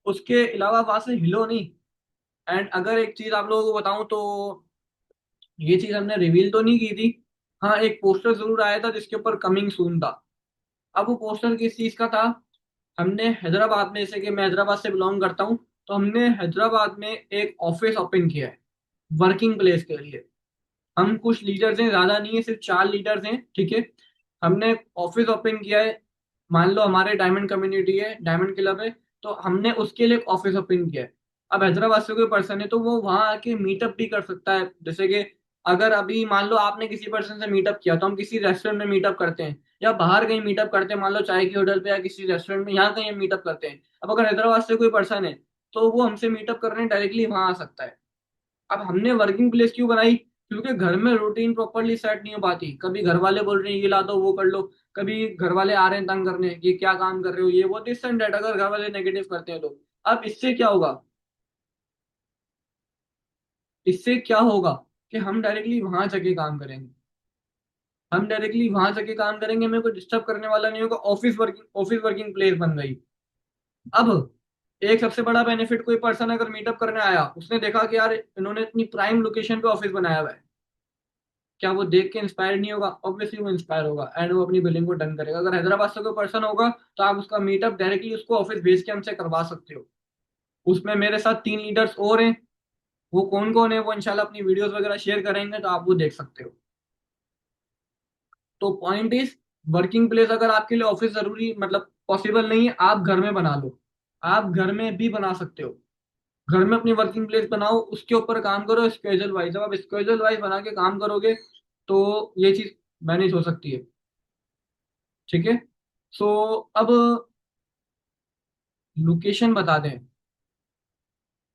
उसके अलावा वहां से हिलो नहीं। एंड अगर एक चीज आप लोगों को बताऊं तो, ये चीज हमने रिवील तो नहीं की थी, हाँ एक पोस्टर जरूर आया था जिसके ऊपर कमिंग सून था। अब वो पोस्टर किस चीज का था, हमने हैदराबाद में, जैसे कि मैं हैदराबाद से बिलोंग करता हूँ, तो हमने हैदराबाद में एक ऑफिस ओपन किया है वर्किंग प्लेस के लिए। हम कुछ लीडर्स हैं, ज्यादा नहीं है, सिर्फ 4 लीडर्स हैं, ठीक है। हमने ऑफिस ओपन किया है मान लो हमारे डायमंड कम्युनिटी है, डायमंड क्लब है, तो हमने उसके लिए एक ऑफिस ओपन किया है। अब हैदराबाद से कोई पर्सन है तो वो वहां आके मीटअप भी कर सकता है। जैसे कि अगर अभी मान लो आपने किसी पर्सन से मीटअप किया, तो हम किसी रेस्टोरेंट में मीटअप करते हैं या बाहर कहीं मीटअप करते हैं, मान लो चाय की होटल पे या किसी रेस्टोरेंट में, यहाँ कहीं हम मीटअप करते हैं। अब अगर हैदराबाद से कोई पर्सन है तो वो हमसे मीटअप करने डायरेक्टली वहां आ सकता है। अब हमने वर्किंग प्लेस क्यों बनाई? क्योंकि घर में रूटीन प्रॉपरली सेट नहीं हो पाती, कभी घर वाले बोल रहे हैं ये ला दो वो कर लो, कभी घर वाले आ रहे हैं तंग करने, ये क्या काम कर रहे हो ये वो, दिस एंड दैट, अगर घर वाले नेगेटिव करते हैं तो। अब इससे क्या होगा? इससे क्या होगा कि हम डायरेक्टली वहां जाके काम करेंगे। हम डायरेक्टली वहां जाके काम करेंगे, हमें कोई डिस्टर्ब करने वाला नहीं होगा। ऑफिस वर्किंग प्लेस बन गई। अब एक सबसे बड़ा बेनिफिट, कोई पर्सन अगर मीटअप करने आया, उसने देखा कि यार इन्होंने इतनी प्राइम लोकेशन पे ऑफिस बनाया हुआ है, क्या वो देख के इंस्पायर नहीं होगा? ऑब्वियसली वो इंस्पायर होगा एंड वो अपनी बिलिंग को डन करेगा। अगर हैदराबाद से कोई पर्सन होगा तो आप उसका मीटअप डायरेक्टली उसको ऑफिस भेज के हमसे करवा सकते हो। उसमें मेरे साथ 3 लीडर्स और हैं। वो कौन कौन है वो इंशाल्लाह अपनी वीडियोस वगैरह शेयर करेंगे, तो आप वो देख सकते हो। तो पॉइंट इज, वर्किंग प्लेस अगर आपके लिए ऑफिस जरूरी मतलब पॉसिबल नहीं है, आप घर में बना लो। आप घर में भी बना सकते हो। घर में अपनी वर्किंग प्लेस बनाओ, उसके ऊपर काम करो स्केजल वाइज। जब आप स्केजल वाइज बना के काम करोगे तो ये चीज मैनेज हो सकती है। ठीक है। सो अब लोकेशन बता दें।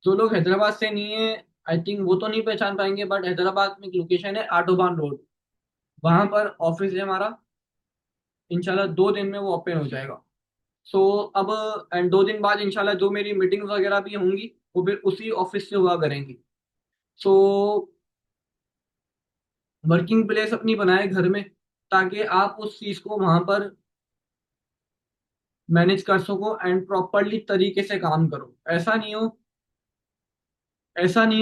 जो लोग हैदराबाद से नहीं है, आई थिंक वो तो नहीं पहचान पाएंगे, बट हैदराबाद में एक लोकेशन है आटोबान रोड, वहां पर ऑफिस है हमारा। इंशाल्लाह 2 दिन में वो ओपन हो जाएगा। सो अब एंड 2 दिन बाद इंशाल्लाह जो मेरी मीटिंग वगैरह भी होंगी वो फिर उसी ऑफिस से हुआ करेंगी। सो वर्किंग प्लेस अपनी बनाए घर में, ताकि आप उस चीज को वहां पर मैनेज कर सको एंड प्रॉपरली तरीके से काम करो। ऐसा नहीं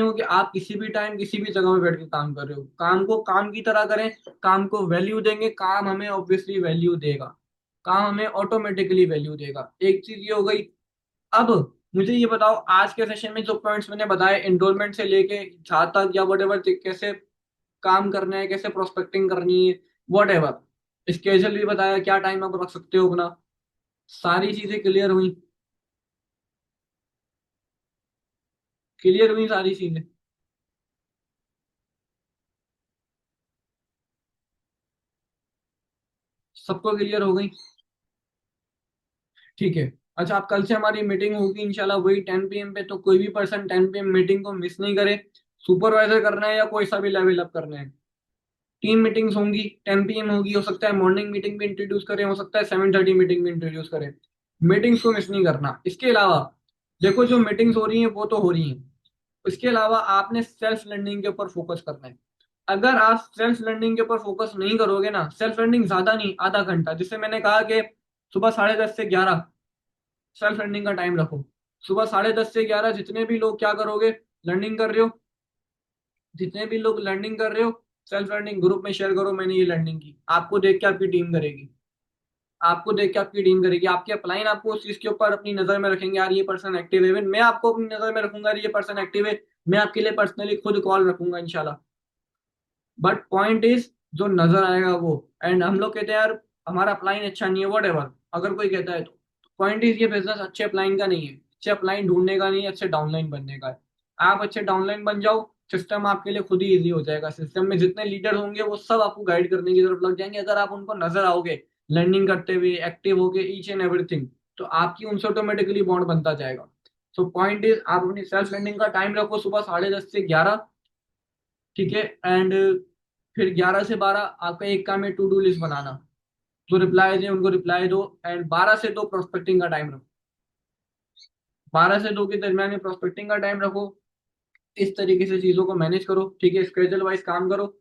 हो कि आप किसी भी टाइम किसी भी जगह में बैठ के काम कर रहे हो। काम को काम की तरह करें, काम को वैल्यू देंगे, काम हमें ऑब्वियसली वैल्यू देगा। काम हमें ऑटोमेटिकली वैल्यू देगा। एक चीज ये हो गई। अब मुझे ये बताओ, आज के सेशन में जो पॉइंट्स मैंने बताए, एनरोलमेंट से लेके जहाँ तक या वट एवर, कैसे काम करना है, कैसे प्रोस्पेक्टिंग करनी है, वट एवर, स्केजल भी बताया, क्या टाइम आप रख सकते हो अपना, सारी चीजें क्लियर हुई? क्लियर हुई सारी चीजें? सबको क्लियर हो गई? ठीक है। अच्छा, आप कल से हमारी मीटिंग होगी इंशाल्लाह वही 10 PM पे, तो कोई भी पर्सन 10 PM मीटिंग को मिस नहीं करे। सुपरवाइजर करना है या कोई सा भी लेवल अप करना है, टीम मीटिंग्स होंगी, 10 PM होगी। हो सकता है मॉर्निंग मीटिंग भी इंट्रोड्यूस करें, हो सकता है 7:30 मीटिंग भी इंट्रोड्यूस करें। मीटिंग्स को मिस नहीं करना। इसके अलावा देखो, जो मीटिंग्स हो रही हैं वो तो हो रही हैं, इसके अलावा आपने सेल्फ लर्निंग के ऊपर फोकस करना है। अगर आप सेल्फ लर्निंग के ऊपर फोकस नहीं करोगे ना, सेल्फ लर्निंग ज्यादा नहीं, आधा घंटा, जिससे मैंने कहा कि सुबह 10:30 से 11 सेल्फ लर्निंग का टाइम रखो। सुबह 10:30 से 11 जितने भी लोग क्या करोगे, लर्निंग कर रहे हो, जितने भी लोग लर्निंग कर रहे हो, सेल्फ लर्निंग ग्रुप में शेयर करो, मैंने ये लर्निंग की। आपको देख के आपकी टीम करेगी। आपको देख के आपकी टीम करेगी, आपके अपलाइन आपको उस चीज के ऊपर अपनी नजर में रखेंगे, यार ये पर्सन एक्टिव है। इवन मैं आपको अपनी नजर में रखूंगा, यार ये पर्सन एक्टिव है, मैं आपके लिए पर्सनली खुद कॉल रखूंगा इंशाल्लाह। बट पॉइंट इज, जो नजर आएगा वो। एंड हम लोग कहते हैं यार हमारा अपलाइन अच्छा नहीं है, वट एवर, अगर कोई कहता है तो पॉइंट इज, ये बिजनेस अच्छे अपलाइन का नहीं है, अच्छे अपलाइन ढूंढने का नहीं है, अच्छे डाउनलाइन बनने का है। आप अच्छे डाउनलाइन बन जाओ, सिस्टम आपके लिए खुद ही इजी हो जाएगा। सिस्टम में जितने लीडर होंगे वो सब आपको गाइड करने की तरफ लग जाएंगे, अगर आप उनको नजर आओगे लर्निंग करते हुए, एक्टिव होगे, ईच एंड एवरीथिंग, तो आपकी उनसे ऑटोमेटिकली बॉन्ड बनता जाएगा। सो पॉइंट इज, आप अपनी सेल्फ लर्निंग का टाइम रखो सुबह 10:30 से 11। ठीक है। एंड फिर 11 से 12 आपका एक काम है, टू डू लिस्ट बनाना। जो रिप्लाई है उनको रिप्लाई दो। एंड 12 से 2 प्रोस्पेक्टिंग का टाइम रखो। 12 से 2 के दरमियान में प्रोस्पेक्टिंग का टाइम रखो। इस तरीके से चीजों को मैनेज करो। ठीक है, स्केजल वाइज काम करो।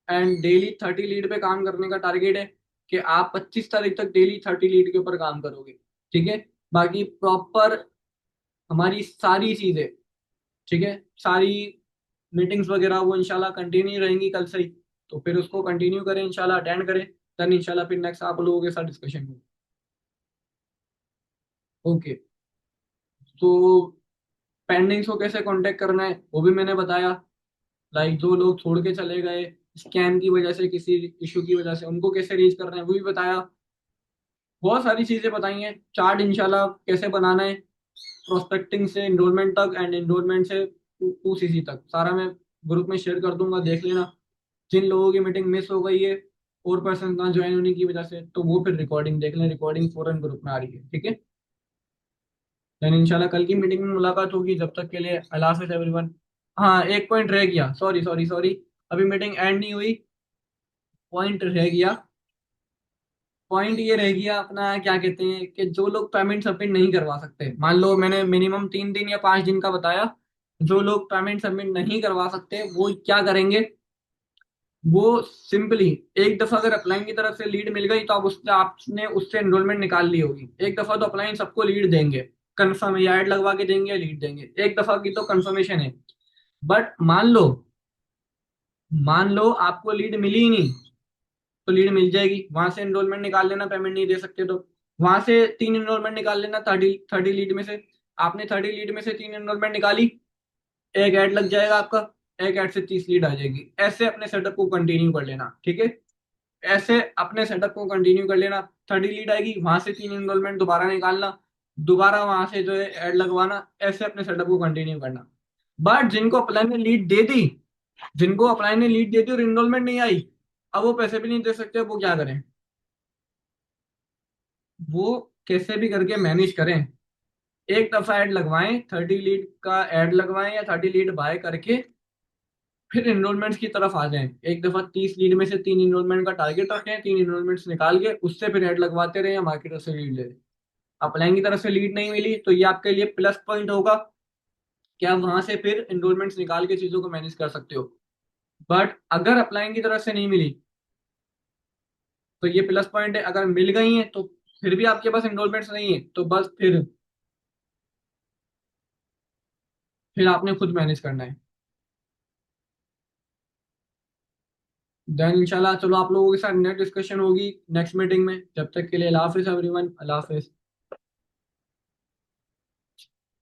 एंड डेली 30 लीड पे काम करने का टारगेट है कि आप 25 तारीख तक डेली 30 लीड के ऊपर काम करोगे। ठीक है। बाकी प्रॉपर हमारी सारी चीजें, ठीक है, सारी मीटिंग्स वगैरह वो इंशाल्लाह कंटिन्यू रहेंगी कल से ही। तो फिर उसको कंटिन्यू करें इंशाल्लाह, अटेंड करें। देन इंशाल्लाह फिर नेक्स्ट आप लोगों के साथ डिस्कशन हो। ओके। तो पेंडिंग्स को कैसे कांटेक्ट करना है वो भी मैंने बताया। लाइक जो लोग छोड़ के चले गए स्कैम की वजह से, किसी इशू की वजह से, उनको कैसे रीच करना है वो भी बताया। बहुत सारी चीजें बताई हैं, चार्ट इंशाल्लाह कैसे बनाना है, प्रोस्पेक्टिंग से एनरोलमेंट तक एंड एनरोलमेंट से टू सीसी तक, सारा मैं ग्रुप में शेयर कर दूंगा, देख लेना। जिन लोगों की मीटिंग मिस हो गई है और पर्सन ना ज्वाइन होने की वजह से, तो वो फिर रिकॉर्डिंग देख लें, रिकॉर्डिंग फौरन ग्रुप में आ रही है, ठीक है। देन इंशाल्लाह कल की मीटिंग में मुलाकात होगी, जब तक के लिए अल्लाह हाफिज एवरीवन। हाँ, एक पॉइंट रह गया, सॉरी सॉरी सॉरी, अभी मीटिंग एंड नहीं हुई, पॉइंट रह गया। पॉइंट ये रह गया अपना, क्या कहते हैं कि जो लोग पेमेंट सबमिट नहीं करवा सकते, मान लो मैंने मिनिमम 3 दिन या 5 दिन का बताया, जो लोग पेमेंट सबमिट नहीं करवा सकते वो क्या करेंगे, वो सिंपली, एक दफा अगर अपलाइन की तरफ से लीड मिल गई तो आप उससे आपने उससे एनरोलमेंट निकाल ली होगी, एक दफा तो अपलाइन सबको लीड देंगे, कंफर्म है, या ऐड लगवा के देंगे या लीड देंगे, एक दफा की तो कंफर्मेशन है। बट मान लो आपको लीड मिली ही नहीं, तो लीड मिल जाएगी, वहां से एनरोलमेंट निकाल लेना, पेमेंट नहीं दे सकते तो वहां से 3 एनरोलमेंट निकाल लेना, 30 30 लीड में से। आपने 30 लीड में से 3 एनरोलमेंट निकाली, एक ऐड लग जाएगा आपका, एक ऐड से 30 लीड आ जाएगी, ऐसे अपने सेटअप को कंटिन्यू कर लेना, ठीक है। ऐसे अपने सेटअप को कंटिन्यू कर लेना, 30 लीड आएगी, वहां से 3 एनरोलमेंट दोबारा निकालना, दोबारा वहां से जो है ऐड लगवाना, ऐसे अपने सेटअप को कंटिन्यू करना। बट जिनको अप्लाई ने लीड दे दी और एनरोलमेंट नहीं आई, अब वो पैसे भी नहीं दे सकते, वो क्या करें, वो कैसे भी करके मैनेज करें, एक दफा ऐड लगवाएं, 30 लीड का ऐड लगवाएं या 30 लीड बाय करके फिर एनरोलमेंट्स की तरफ आ जाएं, एक दफा 30 लीड में से 3 एनरोलमेंट का टारगेट रखें, 3 एनरोलमेंट्स निकाल के उससे फिर ऐड लगवाते रहे या मार्केटर से लीड ले लें। अपलाइन की तरफ से लीड नहीं मिली तो ये आपके लिए प्लस पॉइंट होगा कि आप वहां से फिर एनरोलमेंट्स निकाल के चीजों को मैनेज कर सकते हो। बट अगर अपलाइन की तरफ से नहीं मिली तो ये प्लस पॉइंट है, अगर मिल गई है तो फिर भी आपके पास एनरोलमेंट्स नहीं है तो बस फिर आपने खुद मैनेज करना है। देन इंशाल्लाह चलो आप लोगों के साथ नेक्स्ट डिस्कशन होगी नेक्स्ट मीटिंग में, जब तक के लिए अल्लाह हाफिज एवरीवन, अल्लाह हाफिज।